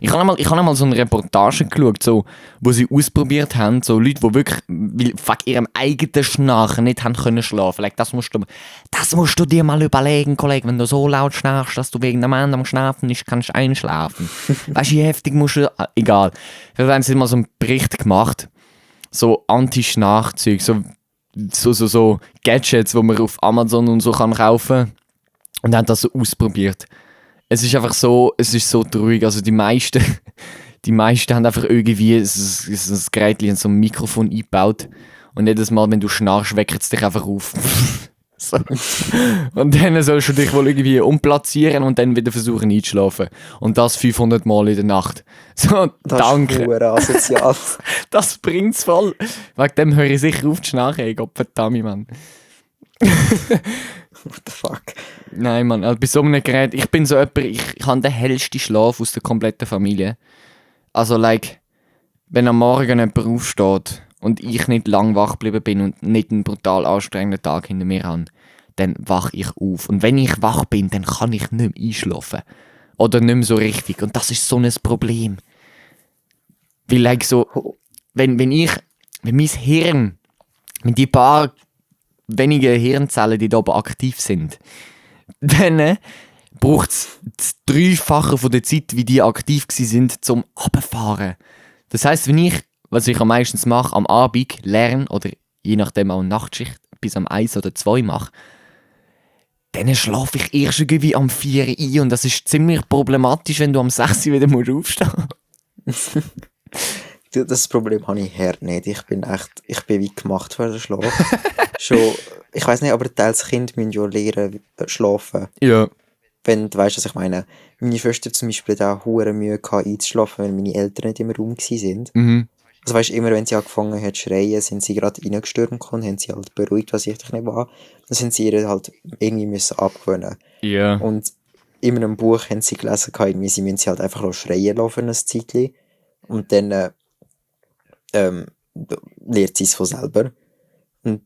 Ich habe einmal so eine Reportage geschaut, so, wo sie ausprobiert haben, so Leute, die wirklich, weil fuck ihrem eigenen Schnarchen nicht haben können schlafen. Like, das musst du dir mal überlegen, Kollege, wenn du so laut schnarchst, dass du wegen dem anderen am Schlafen nicht kannst einschlafen. Weißt du, wie heftig musst du... egal. Wir haben sie mal so einen Bericht gemacht, so Anti-Schnarchzeug, so Gadgets, die man auf Amazon und so kann kaufen. Und haben das so ausprobiert. Es ist einfach so, es ist so traurig. Also die meisten haben einfach irgendwie ein Gerät in so ein Mikrofon eingebaut. Und jedes Mal, wenn du schnarchst, weckt es dich einfach auf. So. Und dann sollst du dich wohl irgendwie umplatzieren und dann wieder versuchen einzuschlafen. Und das 500 Mal in der Nacht. So, das danke. Ist asozial. Das bringt's voll. Wegen dem höre ich sicher auf zu schnarchen. Ey, Gottverdammt, Mann. What the fuck? Nein, Mann, also bei so einem Gerät, ich bin so jemand, ich habe den hellsten Schlaf aus der kompletten Familie. Also, like, wenn am Morgen jemand aufsteht und ich nicht lang wach geblieben bin und nicht einen brutal anstrengenden Tag hinter mir habe, dann wache ich auf. Und wenn ich wach bin, dann kann ich nicht mehr einschlafen. Oder nicht mehr so richtig. Und das ist so ein Problem. Weil, like, so, wenn mein Hirn, wenn die paar wenige Hirnzellen, die da oben aktiv sind, dann braucht es das Dreifache von der Zeit, wie die aktiv sind, zum Runterfahren. Das heisst, was ich am meisten mache, am Abend lerne oder je nachdem auch Nachtschicht bis am 1 oder 2 mache, dann schlafe ich erst irgendwie am 4 Uhr ein und das ist ziemlich problematisch, wenn du am 6 Uhr wieder aufstehen musst. Das Problem habe ich hart nicht. Ich bin wie gemacht für den Schlaf. Schon, ich weiss nicht, aber teils Kinder müssen ja lernen schlafen. Ja. Wenn du weißt, was ich meine. Meine Schwester zum Beispiel hat auch hure Mühe gehabt einzuschlafen, weil meine Eltern nicht im Raum waren. Mhm. Also weißt, immer wenn sie angefangen hat zu schreien, sind sie gerade reingestürmt und haben sie halt beruhigt, was ich nicht war. Dann sind sie ihr halt irgendwie müssen abgewöhnen. Ja. Und in einem Buch haben sie gelesen, irgendwie, sie müssen sie halt einfach schreien lassen für ein Zeitchen. Und dann lernt sie es von selber. Und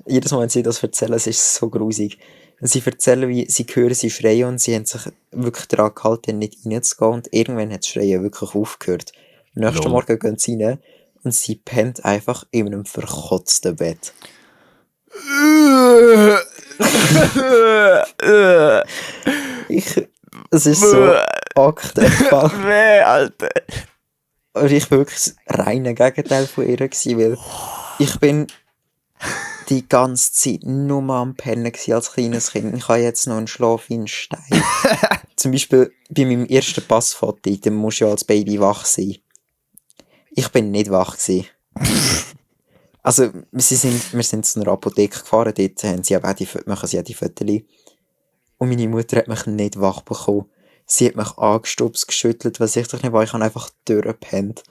jedes Mal, wenn sie das erzählen, es ist so grusig. Sie erzählen, wie sie hören sie schreien und sie haben sich wirklich daran gehalten, nicht reinzugehen. Und irgendwann hat das Schreien wirklich aufgehört. Am nächsten Morgen gehen sie rein und sie pennt einfach in einem verkotzten Bett. Es ist so Aktenfall. Weh, Alter. Und ich war wirklich das reine Gegenteil von ihr gewesen, weil ich bin die ganze Zeit nur mal am Pennen gewesen als kleines Kind. Ich habe jetzt noch einen Schlaf wie ein Stein. Zum Beispiel bei meinem ersten Passfoto, dann musst du ja als Baby wach sein. Ich bin nicht wach gewesen. Also, wir sind zu einer Apotheke gefahren, dort haben sie aber machen sie auch die Fotos. Und meine Mutter hat mich nicht wach bekommen. Sie hat mich angestupst, geschüttelt, was ich doch nicht war. Ich habe einfach durchgepennt.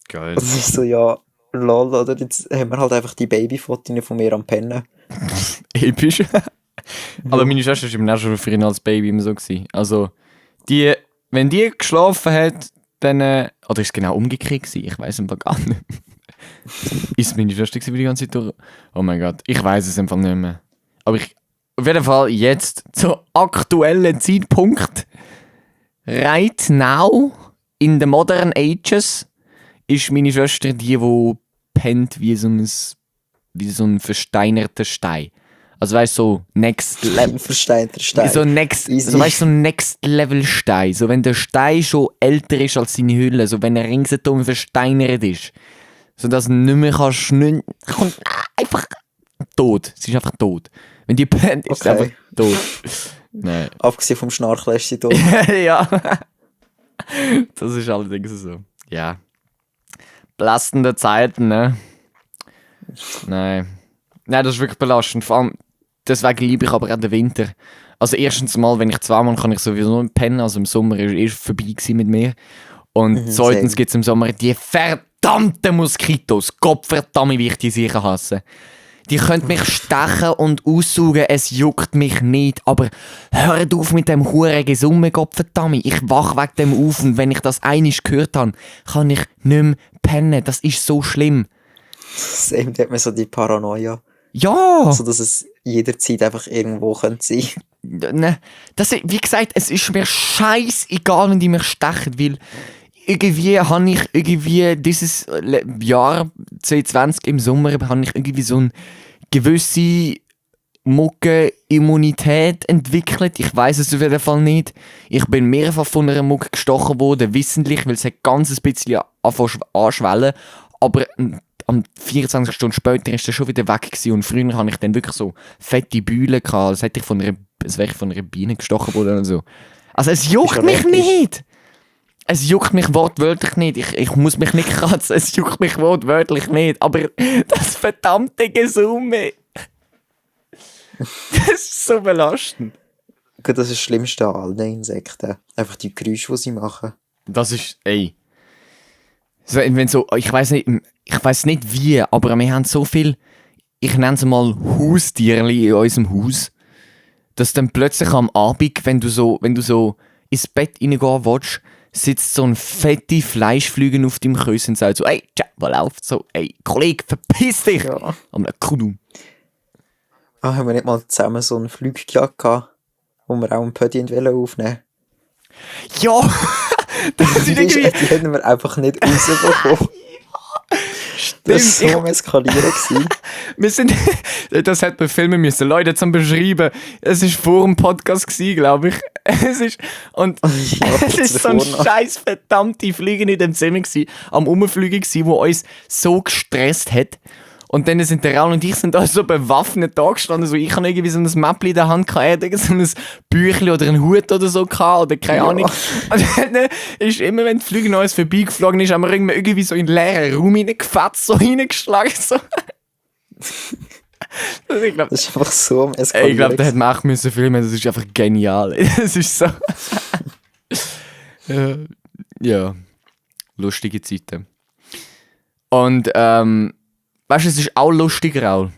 Geil. Und es ist so, ja, lol, oder? Jetzt haben wir halt einfach die Babyfotos von mir am Pennen. Episch. Aber meine Schwester war auch schon für ihn als Baby immer so gewesen. Also, wenn die geschlafen hat, dann, oder ist es genau umgekehrt gewesen? Ich weiss einfach gar nicht. Ist meine Schwester gewesen, die ganze Zeit durch? Oh mein Gott, ich weiss es einfach nicht mehr. Aber auf jeden Fall jetzt, zum aktuellen Zeitpunkt, right now, in the modern ages, ist meine Schwester die pennt wie so ein versteinerter Stein. Also weißt du, so Next Level. Versteinerter Stein. So ein Next Level Stein. So wenn der Stein schon älter ist als seine Hülle, so wenn er ringsherum versteinert ist. So dass du nicht mehr kannst, kommt einfach tot. Sie ist einfach tot. Wenn die pennt, ist sie einfach tot. Nein. Abgesehen vom Schnarchen ist sie tot. Ja. Das ist allerdings so. Ja. Belastende Zeiten, ne? Nein, das ist wirklich belastend. Vor allem, deswegen liebe ich aber auch den Winter. Also erstens mal, wenn ich zweimal kann ich sowieso nicht pennen. Also im Sommer war es vorbei mit mir. Und zweitens gibt es im Sommer die verdammten Moskitos. Gottverdammt, wie ich die sicher hasse. Die können mich stechen und aussaugen, es juckt mich nicht. Aber hört auf mit dem huren Gesumme, Gottverdammt. Ich wach wegen dem auf und wenn ich das einmal gehört habe, kann ich nicht mehr pennen. Das ist so schlimm. Eben hat man so die Paranoia. Ja! Also, dass es jederzeit einfach irgendwo könnte sein. Ne, wie gesagt, es ist mir scheißegal, wenn die mich stechen, weil irgendwie habe ich dieses Jahr 2020 im Sommer habe ich irgendwie so eine gewisse Mucke-Immunität entwickelt. Ich weiß es auf jeden Fall nicht. Ich bin mehrfach von einer Mucke gestochen worden, wissentlich, weil es ein ganz bisschen anschwellen. Aber am 24 Stunden später ist er schon wieder weg gewesen. Und früher hatte ich dann wirklich so fette Bühlen gehabt, als hätte ich von einer Biene gestochen worden oder so. Also es juckt mich nicht! Es juckt mich wortwörtlich nicht. Ich muss mich nicht kratzen, es juckt mich wortwörtlich nicht. Aber das verdammte Gesumme! Das ist so belastend. Das ist das Schlimmste an allen Insekten. Einfach die Geräusche, die sie machen. Das ist, so, wenn so, ich weiß nicht wie, aber wir haben so viel, ich nenne es mal Haustierli in unserem Haus, dass dann plötzlich am Abend, wenn du so ins Bett reingehen willst, sitzt so ein fette Fleischflüge auf deinem Kös und sagt so, ey, was läuft so, ey, Kollege, verpiss dich! Ja. Am Kudu. Haben wir nicht mal zusammen so einen Flugjagd gehabt, wo wir auch einen Pödi aufnehmen? Ja! Das ist irgendwie... Die hätten wir einfach nicht rausbekommen. Das war so am Eskalieren gewesen. Das hätte man filmen müssen. Leute, zum Beschreiben. Es war vor dem Podcast, glaube ich. Es ist so ein scheiß verdammte Fliegen in dem Zimmer gewesen, am Umfliegen gewesen, wo uns so gestresst hat. Und dann sind der Raul und ich sind da so bewaffnet da gestanden. So, ich habe irgendwie so ein Mäppchen in der Hand gehabt, er hat so ein Büchlein oder einen Hut oder so gehabt, oder keine Ahnung. Und dann ist immer, wenn die Flüge an uns vorbeigeflogen ist, haben wir irgendwie so in den leeren Raum reingefetzt, so reingeschlagen. So. Ich glaub, Das ist einfach so am ich Eskalieren. glaube, da hätte man auch müssen filmen. Das ist einfach genial. Das ist so. Ja, lustige Zeiten. Und weißt du, es ist auch lustig, Raul.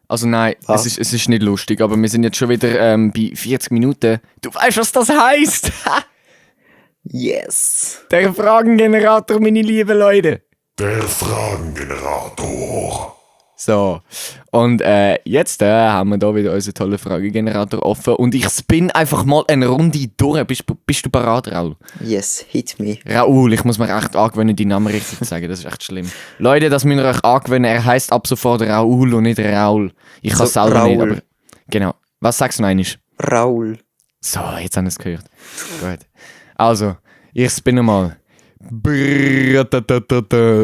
Also nein, Was? es ist nicht lustig, aber wir sind jetzt schon wieder bei 40 Minuten. Du weißt, was das heisst? Yes! Der Fragengenerator, meine lieben Leute. Der Fragengenerator. So, und jetzt haben wir da wieder unseren tollen Fragengenerator offen und ich spin einfach mal eine Runde durch. Bist du bereit, Raul? Yes, hit me. Raul, ich muss mir echt angewöhnen, die Namen richtig zu sagen, das ist echt schlimm. Leute, das müsst ihr euch angewöhnen, er heisst ab sofort Raul und nicht Raul. Ich kann es So, selber nicht, Raul. aber... Genau. Was sagst du noch einmal? Raul. So, jetzt haben wir es gehört. Gut. Also, ich spinne mal.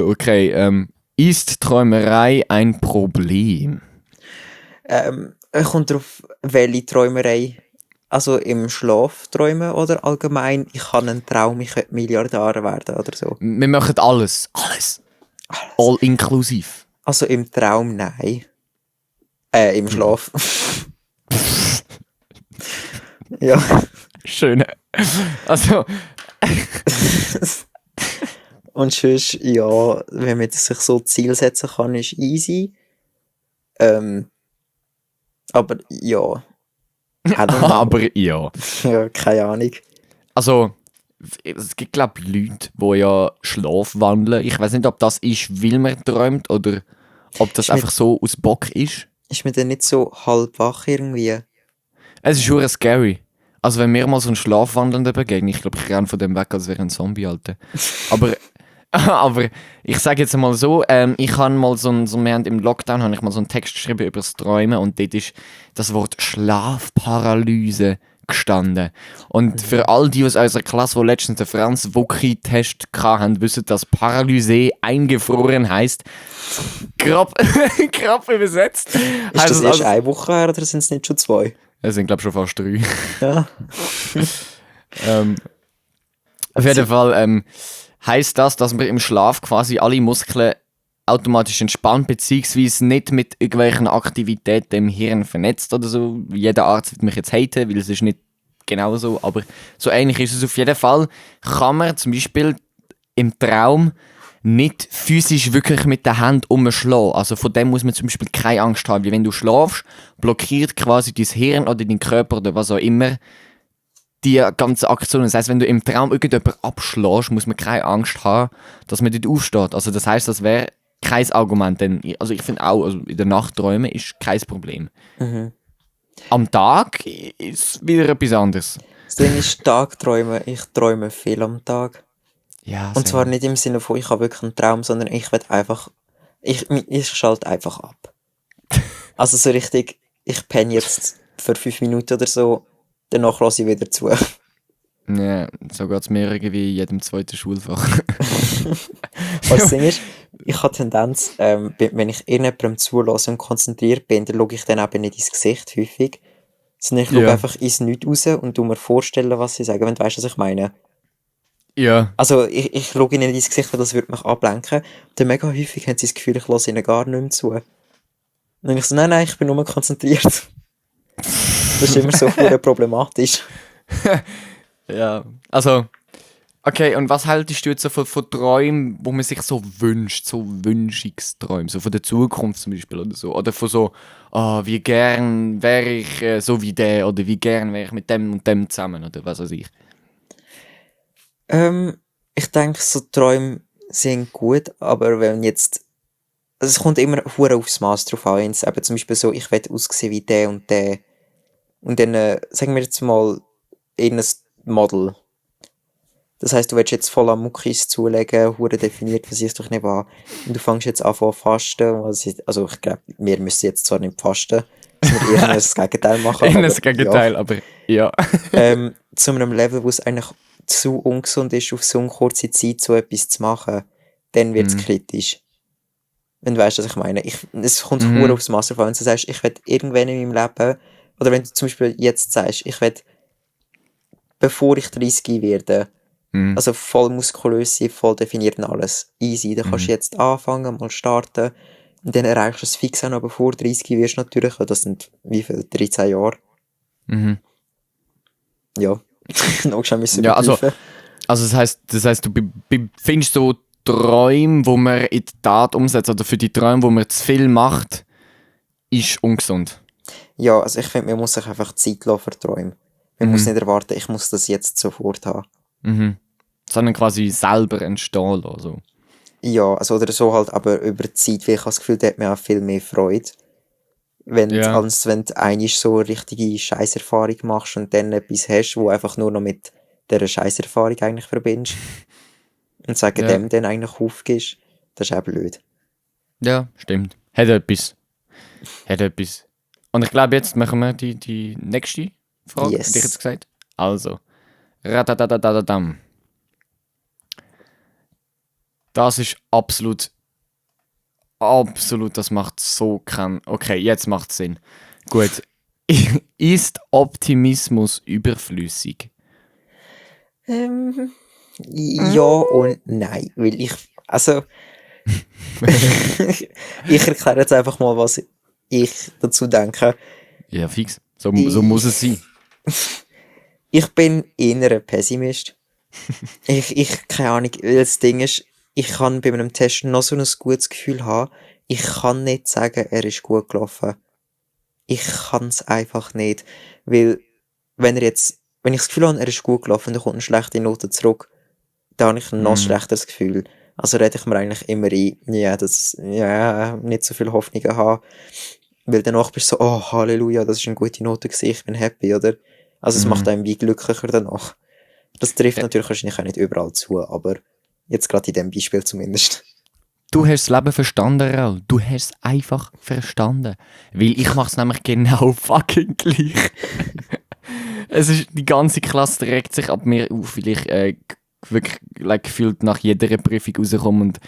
Okay, ist Träumerei ein Problem? Kommt drauf, welche Träumerei. Also im Schlaf träumen oder allgemein, ich habe einen Traum, ich könnte Milliardär werden oder so. Wir machen alles. Alles. All inklusiv. Also im Traum nein. Im Schlaf. Ja. Schön. Also, Und sonst, ja, wenn man sich so Ziel setzen kann, ist easy. Aber ja. I don't know. aber ja. Ja, keine Ahnung. Also, es gibt, glaube ich, Leute, die ja Schlaf wandeln. Ich weiß nicht, ob das ist, weil man träumt oder ob das Ist mit- einfach so aus Bock ist. Ist mir dann nicht so halb wach irgendwie? Es ist schon scary. Also, wenn mir mal so einen Schlafwandelnden begegnet, ich glaube, ich renne von dem weg, als wäre ein Zombie, Alter. Aber, aber ich sage jetzt mal so, ich habe mal wir haben im Lockdown habe ich mal so einen Text geschrieben über das Träumen und dort ist das Wort Schlafparalyse gestanden. Und für all die aus unserer Klasse, die letztens den Franz-Wocki-Test hatten, wissen, dass Paralyse eingefroren heisst. Grob übersetzt. Ist Heisst das es erst also- eine Woche her oder sind es nicht schon 2? Es sind, glaube ich, schon fast 3. Ja. Auf jeden Fall heisst das, dass man im Schlaf quasi alle Muskeln automatisch entspannt, beziehungsweise nicht mit irgendwelchen Aktivitäten im Hirn vernetzt oder so. Jeder Arzt wird mich jetzt haten, weil es ist nicht genau so, aber so ähnlich ist es auf jeden Fall. Kann man zum Beispiel im Traum nicht physisch wirklich mit der Hand umschlagen. Also von dem muss man zum Beispiel keine Angst haben, weil wenn du schlafst, blockiert quasi dein Hirn oder dein Körper oder was auch immer die ganze Aktion. Das heisst, wenn du im Traum irgendjemanden abschlägst, muss man keine Angst haben, dass man dort aufsteht. Also das heisst, das wäre kein Argument. Denn, also ich finde auch, also in der Nacht träumen ist kein Problem. Mhm. Am Tag ist wieder etwas anderes. Das Ding ist Tagträumen. Ich träume viel am Tag. Ja, Und zwar nicht im Sinne von, ich habe wirklich einen Traum, sondern ich will einfach, ich schalte einfach ab. Also so richtig, ich penne jetzt für 5 Minuten oder so, danach lasse ich wieder zu. Ja, so geht es mir irgendwie in jedem zweiten Schulfach. Was das Ding ist, ich habe Tendenz, wenn ich irgendjemandem zulasse und konzentriert bin, dann schaue ich dann eben nicht ins Gesicht häufig, sondern ich schaue Ja. einfach ins Nichts raus und tu mir vorstellen, was sie sagen, wenn du weißt, was ich meine. Ja. Also ich schaue ihnen nicht ins Gesicht, weil das würde mich ablenken. Dann mega häufig haben sie das Gefühl, ich lasse ihnen gar nicht mehr zu. Und dann denke ich so, nein, ich bin nur konzentriert. Das ist immer so verdammt problematisch. Ja, also, okay, und was haltest du jetzt so von Träumen, wo man sich so wünscht, so Wünschungsträume, so von der Zukunft zum Beispiel oder so, oder von so, wie gern wäre ich so wie der, oder wie gern wäre ich mit dem und dem zusammen, oder was weiß ich. Ich denke, so Träume sind gut, aber wenn jetzt, also es kommt immer hure aufs Maß drauf an, wenn es eben zum Beispiel so, ich will aussehen wie der und der, und dann, sagen wir jetzt mal, ein Model. Das heisst, du willst jetzt voll an Muckis zulegen, hure definiert, was ich doch nicht an. Und du fängst jetzt an zu fasten. Also ich glaube, wir müssen jetzt zwar nicht fasten, sondern eher das Gegenteil machen. In aber das Gegenteil, aber ja. Zu einem Level, wo es eigentlich zu ungesund ist, auf so eine kurze Zeit so etwas zu machen, dann wird es kritisch. Wenn du weißt, was ich meine. Es kommt hure aufs Maß drauf an, wenn du sagst, ich will irgendwann in meinem Leben, oder wenn du zum Beispiel jetzt sagst, ich will, bevor ich 30 werde, also voll muskulös sein, voll definiert und alles, easy, dann kannst du jetzt anfangen, mal starten, und dann erreichst du es fix auch noch, bevor du 30 wirst natürlich, weil das sind, wie viel, 13 Jahre. Ja, noch schnell müssen Ja, also überprüfen. das heisst, du findest so Träume, wo man in die Tat umsetzt, oder für die Träume, wo man zu viel macht, ist ungesund. Ja, also ich finde, man muss sich einfach Zeit lassen für Träume. Man muss nicht erwarten, ich muss das jetzt sofort haben. Sondern quasi selber entstehen lassen. So. Ja, also oder so halt, aber über die Zeit, weil ich habe das Gefühl, da hat man auch viel mehr Freude. Als wenn du einmal so eine richtige Scheisserfahrung machst und dann etwas hast, wo einfach nur noch mit dieser Scheisserfahrung eigentlich verbindest. Und sagen dem dann eigentlich aufgibst. Das ist auch blöd. Ja, stimmt. Hat etwas. Und ich glaube, jetzt machen wir die nächste Frage, Yes. hätte ich jetzt gesagt. Also. Ratatatatatatam. Das ist absolut, das macht so keinen... Okay, jetzt macht es Sinn. Gut. Ist Optimismus überflüssig? Ja und nein, weil also ich erkläre jetzt einfach mal, was ich dazu denke. Ja, fix. So muss es sein. Ich bin eher ein Pessimist. Keine Ahnung, weil das Ding ist, ich kann bei einem Test noch so ein gutes Gefühl haben, ich kann nicht sagen, er ist gut gelaufen. Ich kann es einfach nicht, weil wenn ich das Gefühl habe, er ist gut gelaufen, dann kommt eine schlechte Note zurück, dann habe ich ein noch schlechteres Gefühl. Also rede ich mir eigentlich immer ein, nicht so viel Hoffnungen haben, weil danach bist du so, oh Halleluja, das ist eine gute Note gewesen, ich bin happy, oder? Also es macht einen wie glücklicher danach. Das trifft natürlich wahrscheinlich auch nicht überall zu, aber jetzt gerade in dem Beispiel zumindest. Du hast das Leben verstanden, Raul. Du hast es einfach verstanden. Weil ich mache es nämlich genau fucking gleich. Die ganze Klasse regt sich ab mir auf, weil ich wirklich gefühlt nach jeder Prüfung rauskomme und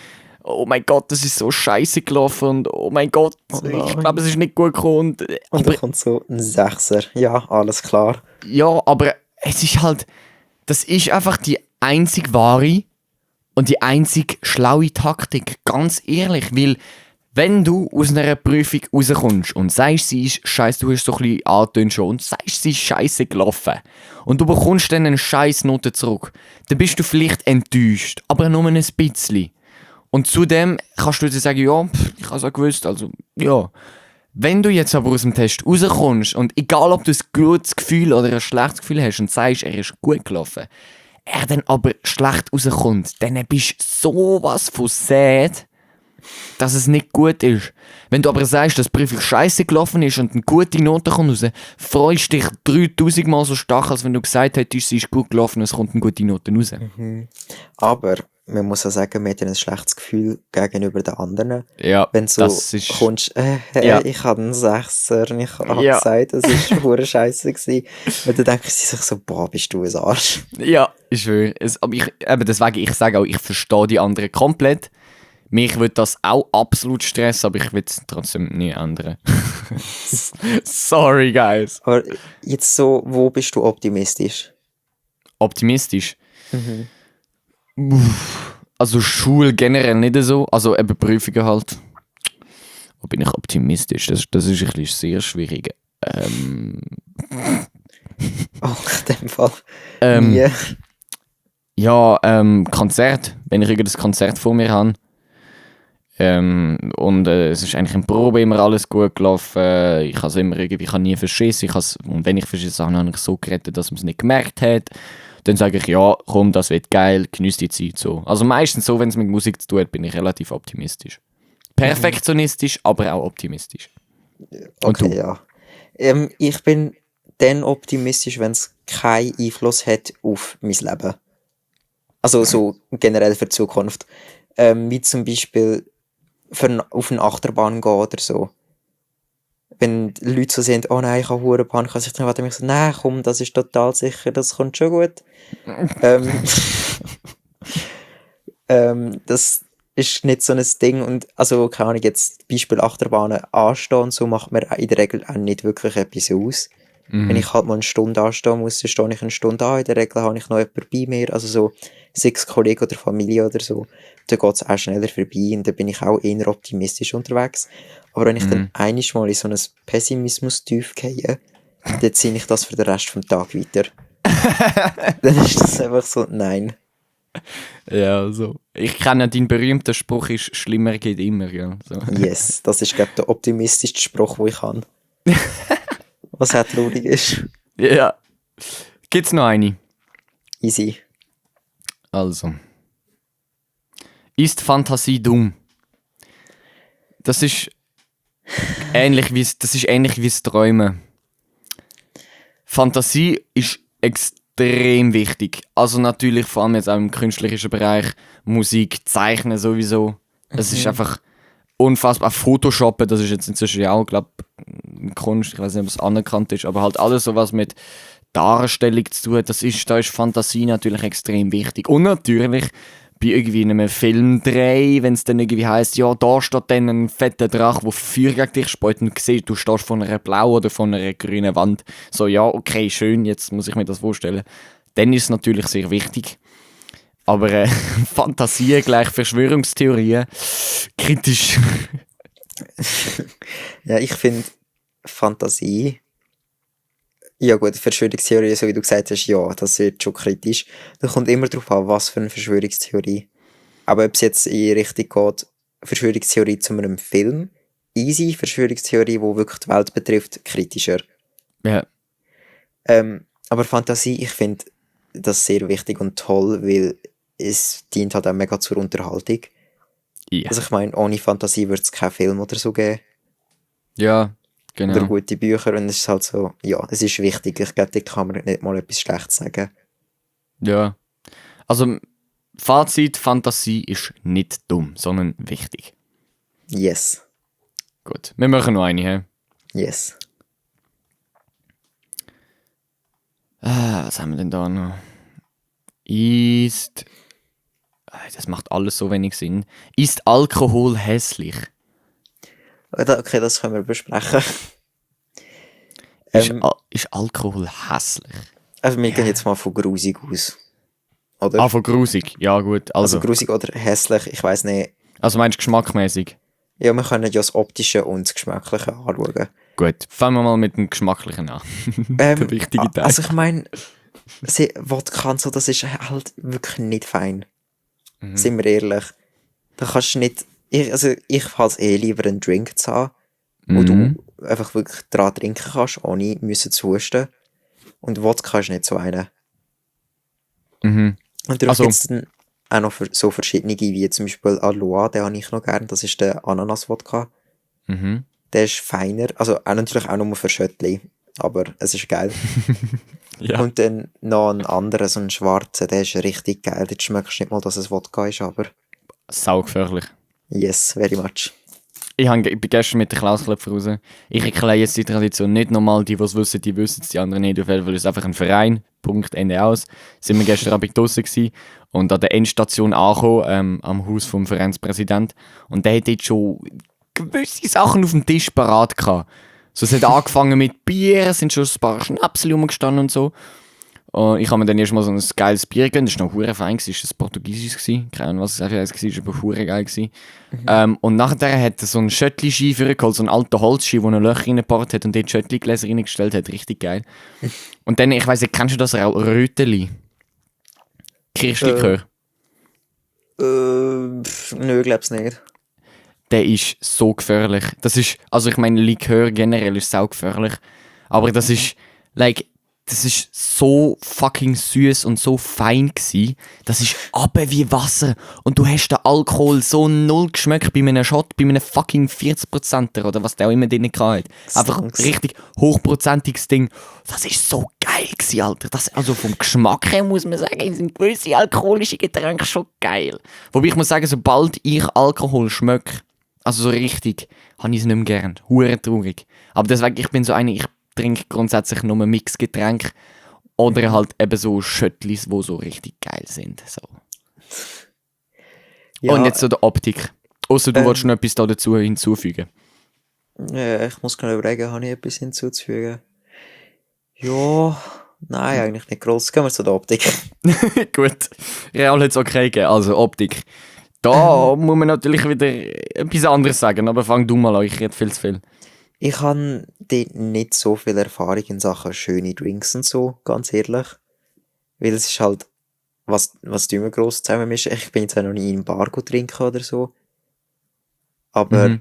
oh mein Gott, das ist so scheiße gelaufen und oh mein Gott, ich glaube, es ist nicht gut gekommen. Und dann kommt so ein Sechser. Ja, alles klar. Ja, aber es ist halt, das ist einfach die einzig wahre und die einzig schlaue Taktik, ganz ehrlich, weil wenn du aus einer Prüfung rauskommst und sagst, sie ist scheiße, du hast so ein bisschen angetönt schon, und sagst, sie ist scheiße gelaufen und du bekommst dann eine scheiß Note zurück, dann bist du vielleicht enttäuscht, aber nur ein bisschen. Und zudem kannst du dir sagen, ja, ich habe es auch gewusst, also ja. Wenn du jetzt aber aus dem Test rauskommst und egal ob du ein gutes Gefühl oder ein schlechtes Gefühl hast und sagst, er ist gut gelaufen, er dann aber schlecht rauskommt, dann bist du sowas von sad, dass es nicht gut ist. Wenn du aber sagst, dass die Prüfung scheiße gelaufen ist und eine gute Note kommt raus, freust du dich 3000 Mal so stark, als wenn du gesagt hättest, sie ist gut gelaufen und es kommt eine gute Note raus. Aber man muss auch sagen, man hat ein schlechtes Gefühl gegenüber den anderen. Ja, wenn du so kommst, ich habe einen Sechser und ich habe gesagt, es war pure Scheiße gewesen. Und dann denken sie sich so, boah, bist du ein Arsch. Ja, ich schwöre. Aber deswegen, ich sage auch, ich verstehe die anderen komplett. Mich würde das auch absolut stressen, aber ich will es trotzdem nie ändern. Sorry, guys. Aber jetzt so, wo bist du optimistisch? Optimistisch? Also Schule generell nicht so, also eben Prüfungen halt. Wo bin ich optimistisch? Das ist ein bisschen sehr schwierig. Oh, in dem Fall. Nie. Ja, Konzert. Wenn ich irgendein Konzert vor mir habe. Und es ist eigentlich in Probe immer alles gut gelaufen. Ich habe nie verschissen. Und wenn ich verschissen habe, habe ich so gerettet, dass man es nicht gemerkt hat. Dann sage ich, ja, komm, das wird geil, genieß die Zeit so. Also meistens so, wenn es mit Musik zu tun hat, bin ich relativ optimistisch. Perfektionistisch, aber auch optimistisch. Und okay, du? ja. Ich bin dann optimistisch, wenn es keinen Einfluss hat auf mein Leben. Also so generell für die Zukunft. Wie zum Beispiel auf eine Achterbahn gehen oder so. Wenn die Leute so sind, oh nein, ich habe hure Panik, ich dann mich so, nein, komm, das ist total sicher, das kommt schon gut. Das ist nicht so ein Ding und, also, keine Ahnung, jetzt Beispiel Achterbahnen anstehen und so macht mir in der Regel auch nicht wirklich etwas aus. Wenn ich halt mal eine Stunde anstehen muss, dann stehe ich eine Stunde an. In der Regel habe ich noch jemanden bei mir, also so 6 Kollegen oder Familie oder so. Dann geht es auch schneller vorbei und dann bin ich auch eher optimistisch unterwegs. Aber wenn ich dann einiges mal in so ein Pessimismus-Tief gehe, dann ziehe ich das für den Rest vom Tag weiter. Dann ist das einfach so, nein. Ja, so. Ich kenne deinen berühmten Spruch, ist «Schlimmer geht immer», ja. So. Yes, das ist, glaube ich, der optimistischste Spruch, den ich habe. Was auch traurig ist. Ja. Gibt's noch eine? Easy. Also. Ist Fantasie dumm? Das ist ähnlich wie das Träumen. Fantasie ist extrem wichtig. Also natürlich vor allem jetzt auch im künstlerischen Bereich, Musik, Zeichnen sowieso. Es ist einfach unfassbar. Auch Photoshoppen, das ist jetzt inzwischen ja auch, glaube ich, Kunst. Ich weiß nicht, ob es anerkannt ist, aber halt alles so was mit Darstellung zu tun, da ist Fantasie natürlich extrem wichtig. Und natürlich bei irgendwie einem Filmdreh, wenn es dann irgendwie heisst, ja, da steht dann ein fetter Drache, der Feuer gegen dich spuckt und siehst, du stehst von einer blauen oder von einer grünen Wand. So, ja, okay, schön, jetzt muss ich mir das vorstellen. Dann ist es natürlich sehr wichtig. Aber Fantasie gleich Verschwörungstheorien, kritisch. Ja, ich finde Fantasie. Ja gut, Verschwörungstheorie, so wie du gesagt hast, ja, das wird schon kritisch. Da kommt immer darauf an, was für eine Verschwörungstheorie. Aber ob es jetzt in die Richtung geht, Verschwörungstheorie zu einem Film, easy, Verschwörungstheorie, die wirklich die Welt betrifft, kritischer. Ja. Aber Fantasie, ich finde das sehr wichtig und toll, weil es dient halt auch mega zur Unterhaltung. Ja. Also ich meine, ohne Fantasie würde es keinen Film oder so geben. Ja, genau. Oder gute Bücher und es ist halt so, ja, es ist wichtig. Ich glaube, da kann man nicht mal etwas Schlechtes sagen. Ja. Also, Fazit, Fantasie ist nicht dumm, sondern wichtig. Yes. Gut, wir machen noch eine, hä? Yes. Was haben wir denn da noch? Ist... Das macht alles so wenig Sinn. Ist Alkohol hässlich? Okay, das können wir besprechen. Ist Alkohol hässlich? Also wir gehen jetzt mal von grusig aus. Oder? Von grusig? Ja gut, Also grusig oder hässlich, ich weiss nicht. Also meinst du geschmackmäßig? Ja, wir können ja das Optische und das Geschmackliche anschauen. Gut, fangen wir mal mit dem Geschmacklichen an. Der wichtige Teil. Also ich meine, Wodka und so, das ist halt wirklich nicht fein. Sind wir ehrlich. Da kannst du nicht... Ich halte es lieber, einen Drink zu haben, wo du einfach wirklich dran trinken kannst, ohne müssen zu husten. Und Wodka ist nicht so einer. Und darum gibt es dann auch noch so verschiedene, wie zum Beispiel Aloha, den habe ich noch gern, das ist der Ananas-Wodka. Der ist feiner, also auch natürlich auch nur für Schöttli, aber es ist geil. Ja. Und dann noch einen anderen, so einen schwarzen, der ist richtig geil. Jetzt schmeckst du nicht mal, dass es Wodka ist, aber... Saugefährlich. Yes, very much. Ich bin gestern mit den Klausklöpfer raus. Ich erkläre jetzt die Tradition nicht nochmal. Die es wissen, die wissen es, die anderen nicht. Auf jeden Fall ist es einfach ein Verein. Punkt, Ende aus. Sind wir gestern Abend draussen gewesen und an der Endstation angekommen, am Haus vom Vereinspräsidenten. Und der hat jetzt schon gewisse Sachen auf dem Tisch parat gehabt. So, es hat angefangen mit Bier, es sind schon ein paar Schnäpsel rumgestanden und so. Und ich habe mir dann erstmal so ein geiles Bier gegeben, das war noch verdammt fein, das war ein portugiesisches, keine Ahnung was es war, aber verdammt geil gewesen. Und nachher hat er so einen Schöttli-Ski vorgeholt, so einen alten Holzski, der ein Löcher reingebaut hat und dort Schöttli-Gläser reingestellt hat, richtig geil. Und dann, ich weiss nicht, kennst du das Röteli? Kirschlikör? Nö, glaub's nicht. Der ist so gefährlich. Das ist, also ich meine, Likör generell ist sau gefährlich. Aber das ist, das ist so fucking süß und so fein gsi. Das ist aber wie Wasser. Und du hast den Alkohol so null geschmeckt bei einem Shot, bei einem fucking 40%er oder was der auch immer drin hat. Einfach richtig hochprozentiges Ding. Das ist so geil gsi, Alter. Also vom Geschmack her muss man sagen, sind gewisse alkoholische Getränke schon geil. Wobei ich muss sagen, sobald ich Alkohol schmecke, also so richtig, habe ich es nicht mehr gern. Hure traurig. Aber deswegen, ich bin so einer, ich trinke grundsätzlich nur Mixgetränke oder halt eben so Schöttlis, die so richtig geil sind. So. Ja, Und jetzt so der Optik. Außer du Ähm. willst noch etwas da dazu hinzufügen. ich muss gerade überlegen, habe ich etwas hinzuzufügen? Ja, nein, eigentlich nicht gross. Gehen wir zu der Optik. Gut. Real hat es okay gegeben. Also Optik. Da muss man natürlich wieder etwas anderes sagen, aber fang du mal an, ich rede viel zu viel. Ich habe dort nicht so viel Erfahrung in Sachen schöne Drinks und so, ganz ehrlich. Weil es ist halt, was du immer gross zusammenmischen. Ich bin jetzt auch noch nie in einem Bar trinken oder so. Aber, Mhm.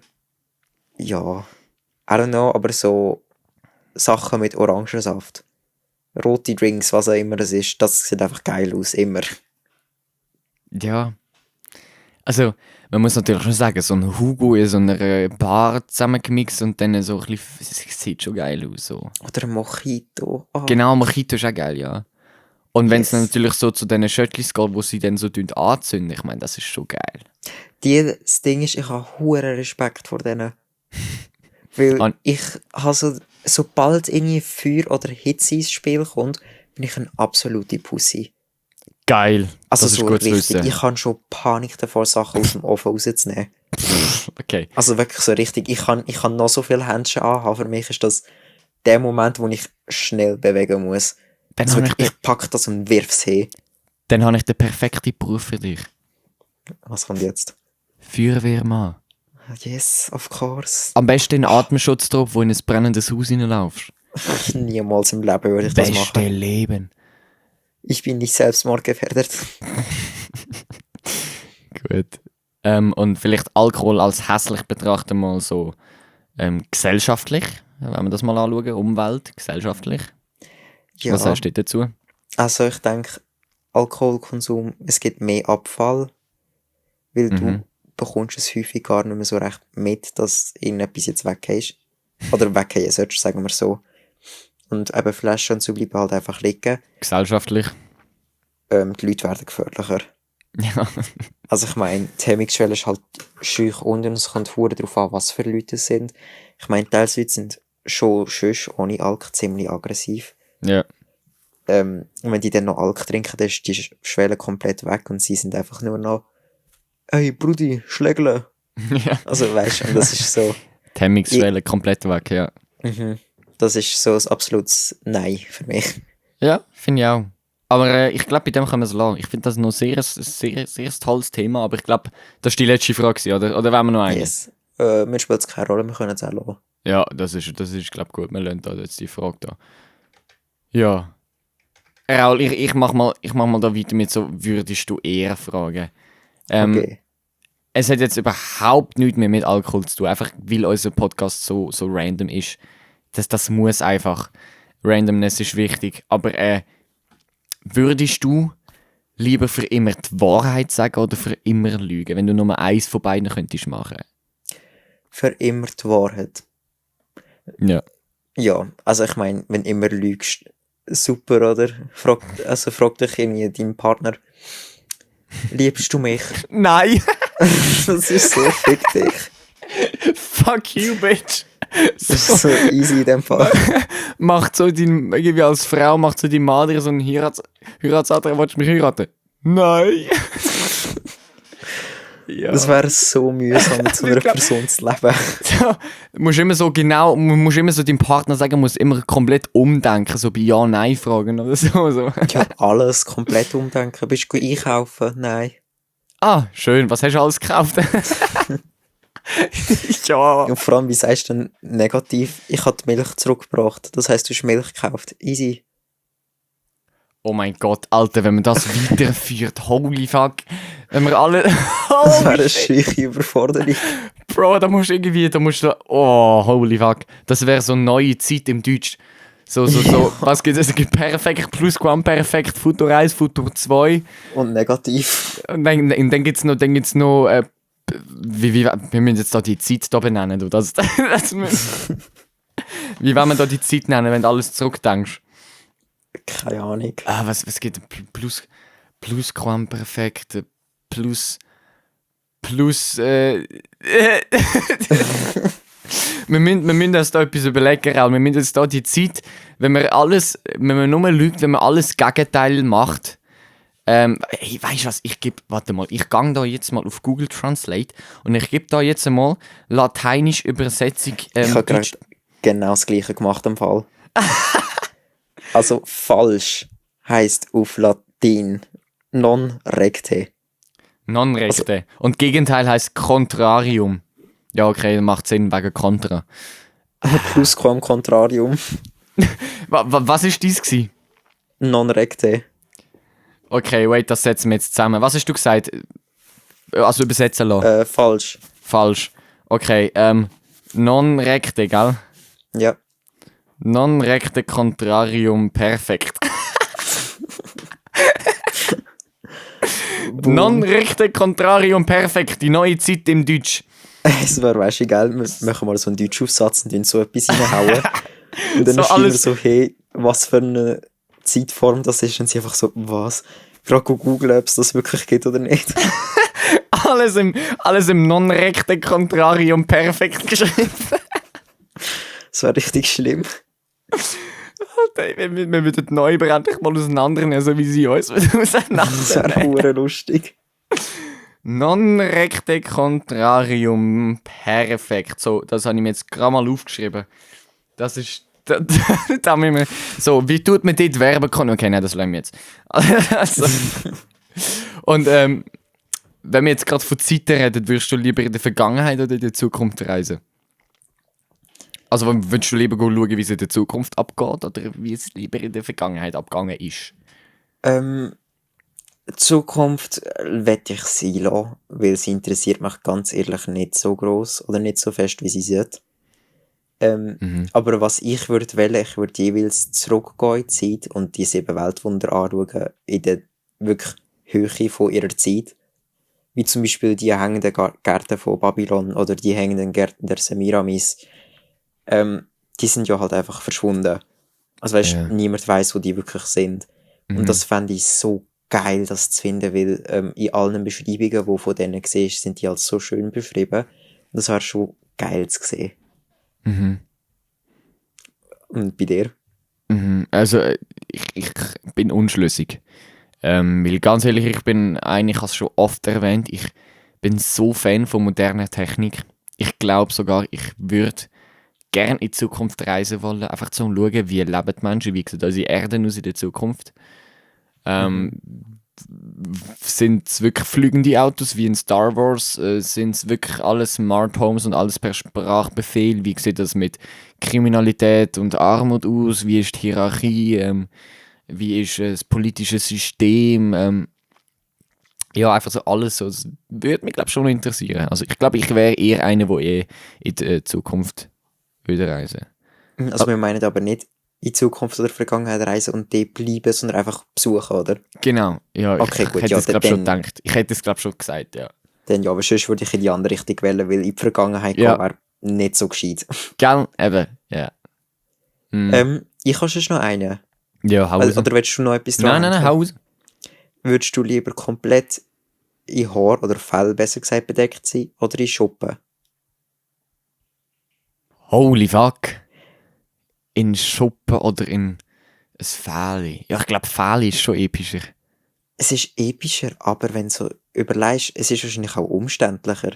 ja, I don't know, aber so Sachen mit Orangensaft. Rote Drinks, was auch immer es ist, das sieht einfach geil aus, immer. Ja. Also, man muss natürlich schon sagen, so ein Hugo in so einer Bar zusammengemixt und dann so ein bisschen, es sieht schon geil aus. So. Oder ein Mojito. Ah, Genau, Mojito ist auch geil, ja. Und wenn es yes. natürlich so zu diesen Schöttlis geht, wo sie dann so anzünden, ich meine, das ist schon geil. Das Ding ist, ich habe hohen Respekt vor denen. Weil An- ich habe so, sobald irgendwie Feuer oder Hitze ins Spiel kommt, bin ich eine absolute Pussy. Geil, Also das ist so gut zu richtig. wissen. Ich habe schon Panik davor, Sachen aus dem Ofen rauszunehmen. Okay. Also wirklich so richtig. Ich kann noch so viele Händchen anhaben. Für mich ist das der Moment, wo ich schnell bewegen muss. Dann Also habe wirklich, ich packe das und wirf's hin. hab ich den perfekten Beruf für dich. Was kommt jetzt? Feuerwehrmann. Yes, of course. Am besten in Atemschutz drauf, wo in ein brennendes Haus hineinlaufst. Niemals im Leben würde ich das Beste machen. Leben. Ich bin nicht selbstmordgefährdet. Gut. Und vielleicht Alkohol als hässlich betrachten, mal so gesellschaftlich, wenn wir das mal anschauen, Umwelt, gesellschaftlich. Ja, Was sagst du dazu? also ich denke, Alkoholkonsum, es gibt mehr Abfall, weil du bekommst es häufig gar nicht mehr so recht mit, dass irgendetwas jetzt weggeht. Oder weggehen solltest, sagen wir so. Und eben Flaschen und so bleiben halt einfach liegen. Gesellschaftlich. Die Leute werden gefährlicher. Ja. Also ich meine, die Hemmungsschwelle ist halt schüch unten und es kommt verdammt darauf an, was für Leute es sind. Ich meine, teils Leute sind schon ohne Alk ziemlich aggressiv. Ja. Und wenn die dann noch Alk trinken, dann ist die Schwelle komplett weg und sie sind einfach nur noch «Hey, Brudi, Schlägle!» Ja. Also weißt du, und das ist so... Die Hemmungsschwelle komplett weg, ja. Das ist so ein absolutes Nein für mich. Ja, finde ich auch. Aber ich glaube, bei dem können wir es lassen. Ich finde das noch sehr tolles Thema, aber ich glaube, das war die letzte Frage, gewesen, oder? Oder wollen wir noch eine? Yes. Mir spielt es keine Rolle, wir können es auch lassen. Ja, das ist glaube ich, gut. Wir lernen da jetzt die Frage da. Ja. Raul, ich mach mal da weiter mit so, würdest du eher fragen? Okay. Es hat jetzt überhaupt nichts mehr mit Alkohol zu tun, einfach weil unser Podcast so random ist. Das muss einfach. Randomness ist wichtig. Aber würdest du lieber für immer die Wahrheit sagen oder für immer lügen, wenn du nur eins von beiden könntest machen? Für immer die Wahrheit. Ja. Ja, also ich meine, wenn immer lügst, super, oder? Frag dich irgendwie deinen Partner, liebst du mich? Nein! Das ist so fick dich. Fuck you, bitch! Das ist so easy in dem Fall. Macht so irgendwie als Frau, macht so die Mann dir so einen Heiratsantrag, willst du mich heiraten? Nein! Ja. Das wäre so mühsam, mit so einer Person zu leben. Ja, du musst immer so deinem Partner sagen, musst immer komplett umdenken, so bei Ja-Nein-Fragen oder so. Ich habe alles komplett umdenken. Bist du einkaufen? Nein. Ah, schön, was hast du alles gekauft? Ja. Und vor allem, wie sagst du denn negativ? Ich habe die Milch zurückgebracht. Das heisst, du hast Milch gekauft. Easy. Oh mein Gott, Alter, wenn man das weiterführt, holy fuck. Wenn wir alle... Das wäre eine schwierige Überforderung. Bro, da musst du... Oh, holy fuck. Das wäre so eine neue Zeit im Deutsch. So. Was gibt es? Es gibt Perfekt, Plusquamperfekt, Futur 1, Futur 2. Und negativ. Und dann gibt's noch wir müssen jetzt da die Zeit da benennen, du. Wie wollen wir da die Zeit nennen, wenn du alles zurückdenkst? Keine Ahnung. Was gibt Plusquamperfekt, plus wir müssen uns da etwas überlegen, Raul. Wir müssen jetzt da die Zeit, wenn man nur lügt, wenn man alles Gegenteil macht, hey, weißt du was, warte mal, ich gehe da jetzt mal auf Google Translate und ich gebe da jetzt mal lateinische Übersetzung. Ich habe gerade genau das Gleiche gemacht im Fall. Also falsch heisst auf Latein non recte. Non recte. Und Gegenteil heisst contrarium. Ja, okay, macht Sinn wegen Contra. Plus quam contrarium. Was ist dies gsi? Non recte. Okay, wait, das setzen wir jetzt zusammen. Was hast du gesagt? Also übersetzen lassen. Falsch. Falsch. Okay, non recte, gell? Ja. Non recte contrarium perfekt. Non recte contrarium perfekt, die neue Zeit im Deutsch. Es wäre, weißt du, geil, wir machen mal so einen Deutschaufsatz und so etwas reinhauen. Und dann So schreiben wir alles- so, hey, was für eine Zeitform das ist. Und sie einfach so, was? Gerade googeln, ob es das wirklich gibt oder nicht. Alles im non recte contrarium perfekt geschrieben. Das wäre richtig schlimm. Wir würden die Neubauer endlich mal auseinandernehmen, so wie sie uns Das wäre auseinandernehmen. hure lustig. Non recte contrarium perfekt. So, das habe ich mir jetzt gerade mal aufgeschrieben. Das ist... Da müssen wir, so, wie tut man dort werben können? Okay, nein, das lassen wir jetzt. Also, und wenn wir jetzt gerade von Zeiten reden, würdest du lieber in der Vergangenheit oder in der Zukunft reisen? Also würdest du lieber schauen, wie es in der Zukunft abgeht oder wie es lieber in der Vergangenheit abgegangen ist? Zukunft wette ich sie lassen, weil sie interessiert mich ganz ehrlich nicht so gross oder nicht so fest, wie sie sollte. Aber was ich würde wählen, ich würde jeweils zurückgehen in die Zeit und die 7 Weltwunder anschauen, in der wirklich Höhe von ihrer Zeit. Wie zum Beispiel die hängenden Gärten von Babylon oder die hängenden Gärten der Semiramis. Die sind ja halt einfach verschwunden. Also weißt, Ja. niemand weiß, wo die wirklich sind. Und das fände ich so geil, das zu finden, weil in allen Beschreibungen, die von denen siehst, sind die halt so schön beschrieben. Und das wäre schon geil zu sehen. Und bei dir? Also ich bin unschlüssig. Weil ganz ehrlich, ich habe es schon oft erwähnt, ich bin so Fan von moderner Technik. Ich glaube sogar, ich würde gerne in die Zukunft reisen wollen, einfach zum schauen, wie leben die Menschen, wie sieht unsere Erde aus in der Zukunft. Sind es wirklich fliegende Autos wie in Star Wars? Sind es wirklich alles Smart Homes und alles per Sprachbefehl? Wie sieht das mit Kriminalität und Armut aus? Wie ist die Hierarchie? Wie ist das politische System? Ja, einfach so alles. So. Das würde mich, glaube ich, schon interessieren. Also ich glaube, ich wäre eher einer, der in die Zukunft würde reisen. Also wir meinen aber nicht in Zukunft oder Vergangenheit reisen und dort bleiben, sondern einfach besuchen, oder? Genau, ja, Okay, ich gut, hätte ja, es glaube schon dann- gedacht. Ich hätte es glaube schon gesagt, ja. Dann ja, aber sonst würde ich in die andere Richtung wählen, weil in die Vergangenheit Ja. gehen wäre nicht so gescheit. Gell? Eben, ja. Ich habe schon noch einen. Ja, hau raus. Oder willst du noch etwas Nein, hängen? hau raus. Würdest du lieber komplett in Haar oder Fell, besser gesagt, bedeckt sein oder in Schuppen? Holy fuck. In Schuppen oder in ein Fähli. Ja, ich glaube, Fähli ist schon epischer. Es ist epischer, aber wenn du so überlegst, es ist wahrscheinlich auch umständlicher.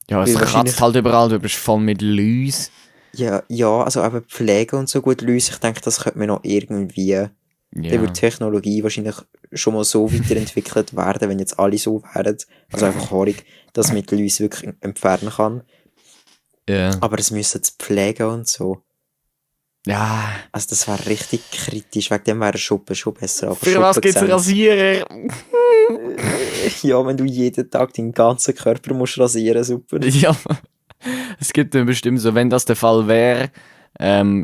Ja, es Weil kratzt wahrscheinlich- halt überall, du bist voll mit Läuse. Ja, also eben Pflege und so gut Läuse, ich denke, das könnte man noch irgendwie... Ja. Dann würde die Technologie wahrscheinlich schon mal so weiterentwickelt werden, wenn jetzt alle so wären, also einfach haarig, dass man die Läuse wirklich entfernen kann. Ja. Aber es müssen zu pflegen und so. Ja. Also das wäre richtig kritisch, wegen dem wäre Schuppen schon besser. Aber Für was Schuppen gibt's sehen- Rasierer? Ja, wenn du jeden Tag deinen ganzen Körper musst rasieren, super. Ja. Es gibt dann bestimmt so, wenn das der Fall wäre,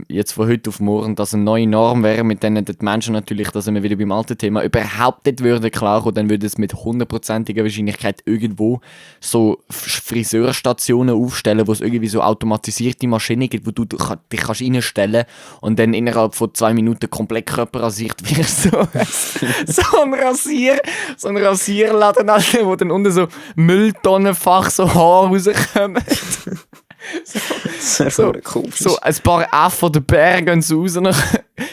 jetzt von heute auf morgen, dass eine neue Norm wäre, mit denen die Menschen natürlich, dass wir wieder beim alten Thema überhaupt nicht würden klarkommen, dann würde es mit 100%iger Wahrscheinlichkeit irgendwo so Friseurstationen aufstellen, wo es irgendwie so automatisierte Maschinen gibt, wo du dich kannst reinstellen und dann innerhalb von 2 Minuten komplett körperrasiert wirst. So ein Rasierladen, Alter, wo dann unten so Mülltonnenfach so Haare rauskommen. Das wäre So, komisch. So ein paar F von den Bergen gehen so raus.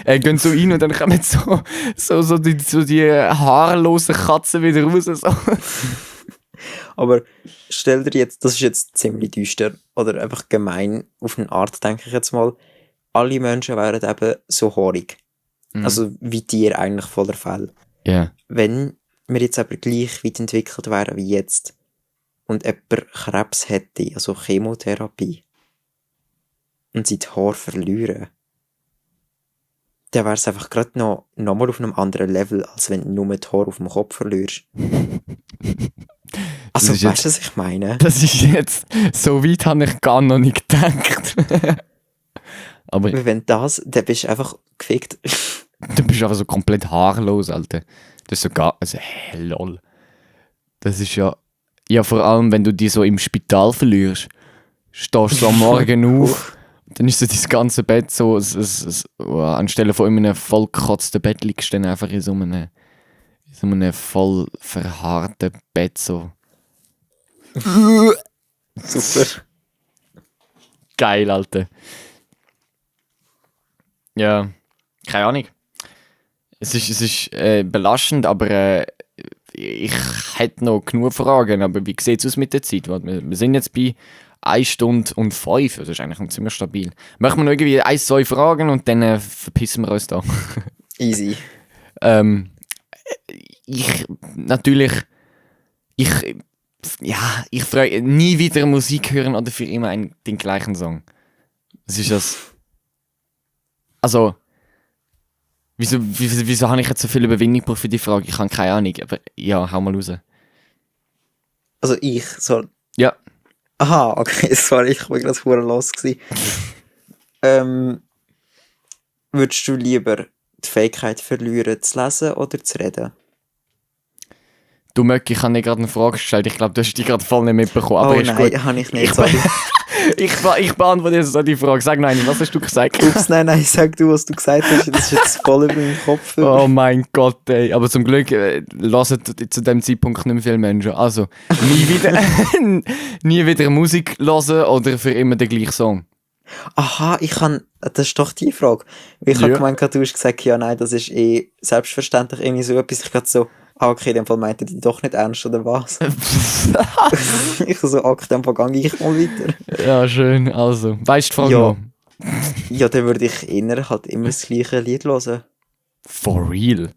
gehen so rein und dann kommen die haarlosen Katzen wieder raus. So. Aber stell dir jetzt, das ist jetzt ziemlich düster oder einfach gemein auf eine Art, denke ich jetzt mal. Alle Menschen wären eben so haarig. Also wie Tiere eigentlich voller Fälle. Ja. Wenn wir jetzt aber gleich weit entwickelt wären wie jetzt und jemand Krebs hätte, also Chemotherapie, und sie die Haare verlieren, dann wäre es einfach gerade noch mal auf einem anderen Level, als wenn du nur die Haare auf dem Kopf verlierst. Also, weißt du, was ich meine? Das ist jetzt, so weit habe ich gar noch nicht gedacht. Aber Wenn dann bist du einfach gefickt. du bist einfach so komplett haarlos, Alter. Das ist so gar, also, lol. Das ist ja vor allem, wenn du die so im Spital verlierst, stehst du so am Morgen auf, dann ist so dein ganze Bett so, anstelle von einem voll gekotzten Bett liegst du dann einfach in so einem voll verhaarten Bett so. Super. Geil, Alter. Ja, keine Ahnung. Es ist belastend, aber ich hätte noch genug Fragen. Aber wie sieht es aus mit der Zeit? Wir sind jetzt bei 1 Stunde und 5. Das ist eigentlich noch ziemlich stabil. Machen wir noch irgendwie 1, 2 Fragen und dann verpissen wir uns da. Easy. Ich freue nie wieder Musik hören oder für immer den gleichen Song. Das ist das. Also, wieso habe ich jetzt so viel Überwindung gebraucht für die Frage? Ich habe keine Ahnung, aber ja, hau mal raus. Also ich soll... Ja. Aha, okay, sorry, ich war gerade vorher los gewesen. Würdest du lieber die Fähigkeit verlieren, zu lesen oder zu reden? Du Möcki, ich habe dir gerade eine Frage gestellt. Ich glaube, du hast die gerade voll nicht mitbekommen. Aber oh ist nein, gut. habe ich nicht. Sorry. Ich beantworte jetzt so die Frage. Sag nein, was hast du gesagt? Ups, nein, sag du, was du gesagt hast. Das ist jetzt voll über meinen Kopf. Oh mein Gott, ey. Aber zum Glück hören zu dem Zeitpunkt nicht mehr viele Menschen. Also, nie wieder Musik hören oder für immer den gleichen Song? Aha, das ist doch die Frage. Ich habe gemeint, du hast gesagt, ja, nein, das ist selbstverständlich irgendwie so etwas. Ich gerade so, okay, in dem Fall meinte die doch nicht ernst, oder was? Ich so, okay, in dem Fall gehe ich mal weiter. Ja, schön. Also, weißt du die Frage noch? Ja, dann würde ich eher halt immer das gleiche Lied hören. For real?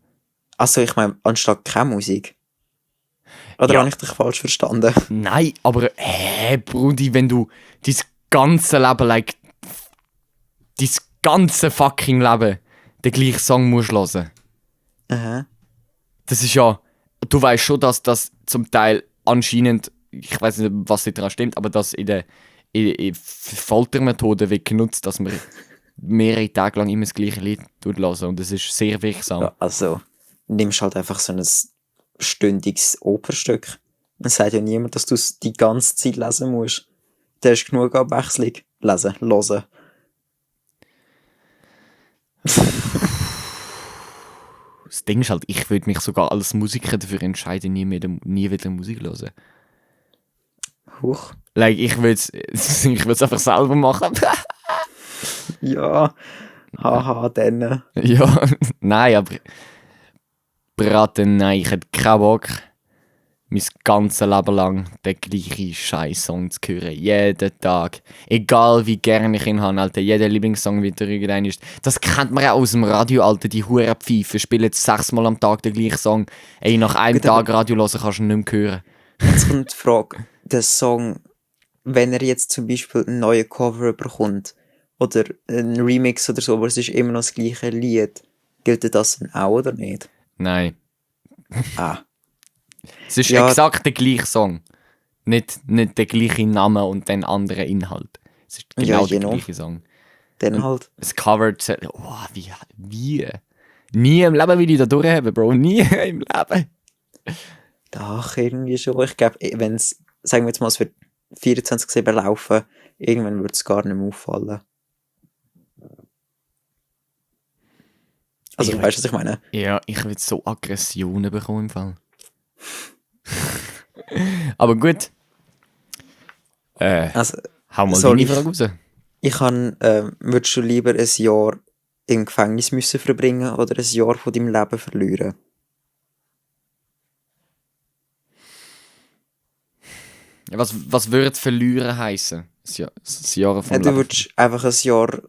Also, ich meine, anstatt keine Musik. Oder habe ich dich falsch verstanden? Nein, aber, Brudi, wenn du dein ganze Leben, dein ganze fucking Leben den gleichen Song musst hören. Aha. Das ist ja, du weißt schon, dass das zum Teil anscheinend, ich weiß nicht, was daran stimmt, aber dass in der Foltermethode wird genutzt, dass man mehrere Tage lang immer das gleiche Lied hören und das ist sehr wirksam. Ja, also, nimmst halt einfach so ein stündiges Opernstück. Es sagt ja niemand, dass du es die ganze Zeit lesen musst. Da hast genug Abwechslung. Lesen, hören. Das Ding ist halt, ich würde mich sogar als Musiker dafür entscheiden, nie wieder Musik hören. Huch. Ich würde es einfach selber machen. Ja. Haha, dann. Ja, nein, aber Braten, nein, ich hätte keinen Bock, mein ganzes Leben lang den gleichen Scheiß-Song zu hören. Jeden Tag. Egal wie gerne ich ihn habe, Alter. Jeder Lieblingssong wieder irgendein ist. Das kennt man ja aus dem Radio, Alter. Die Hurenpfeifen spielen 6-mal am Tag den gleichen Song. Ey, nach einem Tag Radio hören kannst du ihn nicht mehr hören. Jetzt kommt die Frage, der Song, wenn er jetzt zum Beispiel einen neuen Cover bekommt oder einen Remix oder so, aber es ist immer noch das gleiche Lied, gilt das dann auch oder nicht? Nein. Ah. Es ist exakt der gleiche Song. Nicht der gleiche Name und dann anderer Inhalt. Es ist genau der gleiche Song. Dann halt. Es covert. Oh, wie? Nie im Leben will ich da durchhaben, Bro. Nie im Leben. Doch, irgendwie schon. Ich glaube, wenn es, sagen wir jetzt mal, es wird 24/7 laufen, irgendwann wird es gar nicht mehr auffallen. Also, weißt du, was ich meine? Ja, ich will so Aggressionen bekommen im Fall. Aber gut. Also, hau mal deine Frage raus. Ich kann, würdest du lieber ein Jahr im Gefängnis müssen verbringen oder ein Jahr von deinem Leben verlieren? Was würde verlieren heißen? Das Jahr vom Ja, du Leben. würdest einfach ein Jahr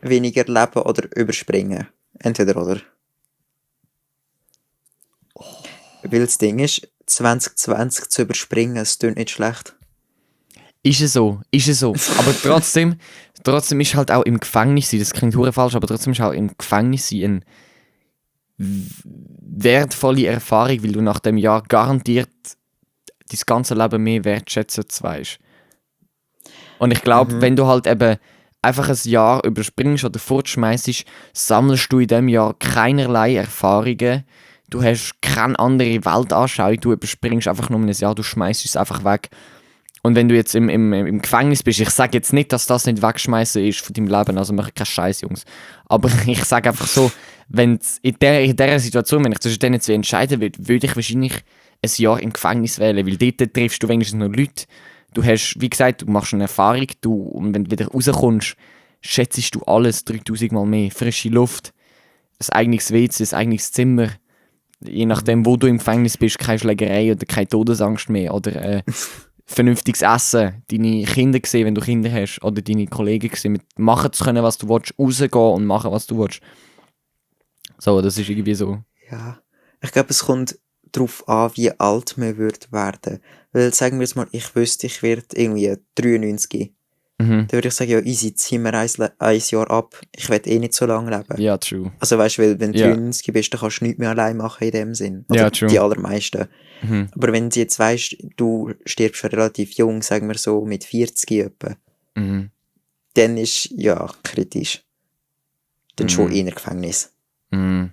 weniger leben oder überspringen. Entweder oder. Weil das Ding ist, 2020 zu überspringen, es klingt nicht schlecht. Ist es so. Aber trotzdem ist halt auch im Gefängnis sein, das klingt hure falsch, aber trotzdem ist auch im Gefängnis sein eine wertvolle Erfahrung, weil du nach dem Jahr garantiert dein ganze Leben mehr wertschätzen weißt. Und ich glaube, wenn du halt eben einfach ein Jahr überspringst oder fortschmeißt, sammelst du in diesem Jahr keinerlei Erfahrungen. Du hast keine andere Weltanschauung, du überspringst einfach nur ein Jahr, du schmeißt es einfach weg. Und wenn du jetzt im Gefängnis bist, ich sage jetzt nicht, dass das nicht wegschmeißen ist von deinem Leben, also mach keinen Scheiß, Jungs. Aber ich sage einfach so, wenn in dieser Situation, wenn ich zwischen denen zwei entscheiden würde ich wahrscheinlich ein Jahr im Gefängnis wählen, weil dort triffst du wenigstens noch Leute. Du hast, wie gesagt, du machst eine Erfahrung, und wenn du wieder rauskommst, schätzt du alles 3000 Mal mehr. Frische Luft, ein eigenes WC, ein eigenes Zimmer. Je nachdem, wo du im Gefängnis bist, keine Schlägerei oder keine Todesangst mehr. Oder vernünftiges Essen, deine Kinder sehen, wenn du Kinder hast, oder deine Kollegen sehen, mit machen zu können, was du willst, rausgehen und machen, was du willst. So, das ist irgendwie so. Ja, ich glaube, es kommt darauf an, wie alt man wird werden. Weil, sagen wir jetzt mal, ich wüsste, ich werde irgendwie 93. Dann würde ich sagen, ja, easy, zieh mir ein Jahr ab. Ich will nicht so lange leben. Ja, true. Also weißt du, weil wenn du Ja. 93 bist, dann kannst du nichts mehr allein machen in dem Sinn. Oder Ja, true. die allermeisten. Mhm. Aber wenn du jetzt weißt, du stirbst schon relativ jung, sagen wir so, mit 40 etwa, Mhm. dann ist, ja, kritisch. Dann schon eher Gefängnis. Mhm.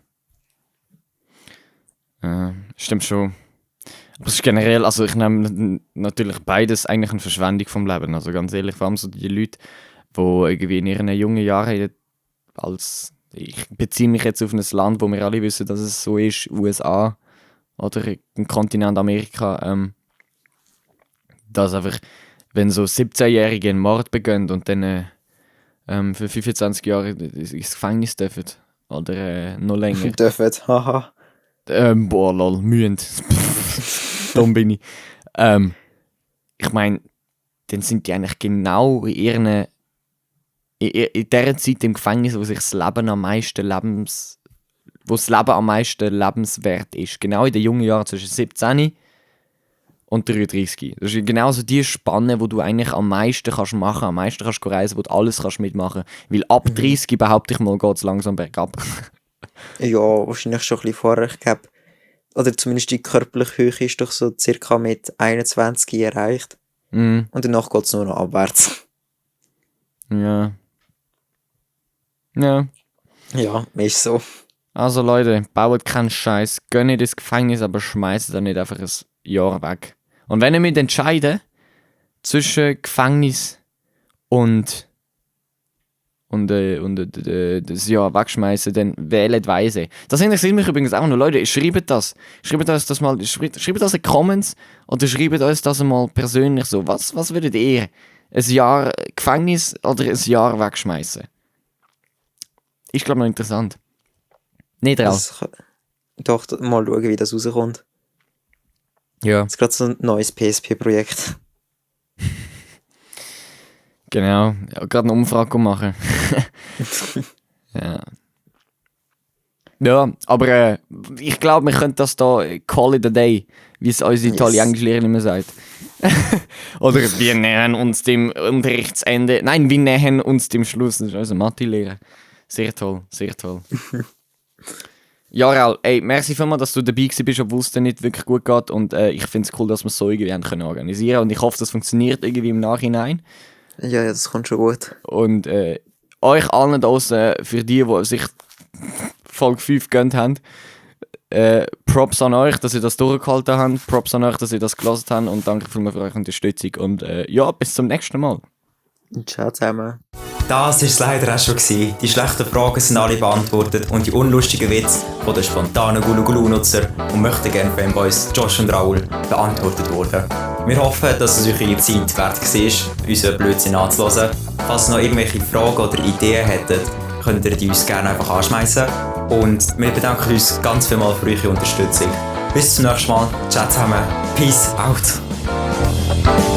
Stimmt schon. Aber es ist generell, also ich nehme natürlich beides eigentlich eine Verschwendung vom Leben. Also ganz ehrlich, vor allem so die Leute, die irgendwie in ihren jungen Jahren ich beziehe mich jetzt auf ein Land, wo wir alle wissen, dass es so ist, USA oder im Kontinent Amerika, dass einfach, wenn so 17-Jährige einen Mord begehen und dann für 25 Jahre ins Gefängnis dürfen oder noch länger. Dürfen, haha. Boah, lol, mühend. Dumm bin ich. Ich meine, dann sind die eigentlich genau in dieser Zeit im Gefängnis, wo sich das Leben wo das Leben am meisten lebenswert ist. Genau in den jungen Jahren zwischen 17 und 33. Das ist genau so die Spanne, wo du eigentlich am meisten kannst machen, am meisten kannst reisen, wo du alles kannst mitmachen. Weil ab 30, behaupte ich mal, geht es langsam bergab. Ja, wahrscheinlich schon ein bisschen vorher. Ich glaube, oder zumindest die körperliche Höhe ist doch so circa mit 21 erreicht. Mhm. Und danach geht es nur noch abwärts. Ja. Ja. Ja, ist so. Also Leute, baut keinen Scheiß, gönnt nicht ins Gefängnis, aber schmeißt dann nicht einfach ein Jahr weg. Und wenn ihr müsst entscheiden zwischen Gefängnis und das Jahr wegschmeißen, dann wählt weise. Das interessiert mich übrigens auch noch. Leute, schreibt das. Schreibt uns das mal, schreibt das in die Comments oder schreibt uns das mal persönlich so. Was würdet ihr? Ein Jahr Gefängnis oder ein Jahr wegschmeißen? Ist, glaube ich, noch interessant. Nicht raus. Doch, mal schauen, wie das rauskommt. Ja. Das ist gerade so ein neues PSP-Projekt. Genau. Ja, gerade eine Umfrage machen. Ja. Ja, aber ich glaube, wir können das da call it a day, wie es unsere tolle Englischlehrerin immer sagt. Oder wir nähern uns dem Unterrichtsende. Nein, wir nähern uns dem Schluss. Das ist unser Mathe-Lehrer. Sehr toll, sehr toll. Ja, Raul, ey, merci vielmals, dass du dabei bist, obwohl es dir nicht wirklich gut geht. Und ich finde es cool, dass wir es so irgendwie organisieren können. Und ich hoffe, das funktioniert irgendwie im Nachhinein. Ja, das kommt schon gut. Und euch allen draußen, für die sich Folge 5 gegönnt haben, Props an euch, dass ihr das durchgehalten habt. Props an euch, dass ihr das gelassen habt. Und danke vielmals für eure Unterstützung. Und ja, bis zum nächsten Mal. Ciao zusammen. Das war es leider auch schon gewesen. Die schlechten Fragen sind alle beantwortet und die unlustigen Witze von den spontanen Gulu-Gulu-Nutzer und möchten gerne Fanboys Josh und Raul beantwortet wurden. Wir hoffen, dass es euch eure Zeit wert war, unseren Blödsinn anzuhören. Falls ihr noch irgendwelche Fragen oder Ideen hättet, könnt ihr die uns gerne einfach anschmeißen. Und wir bedanken uns ganz vielmals für eure Unterstützung. Bis zum nächsten Mal. Ciao zusammen. Peace out.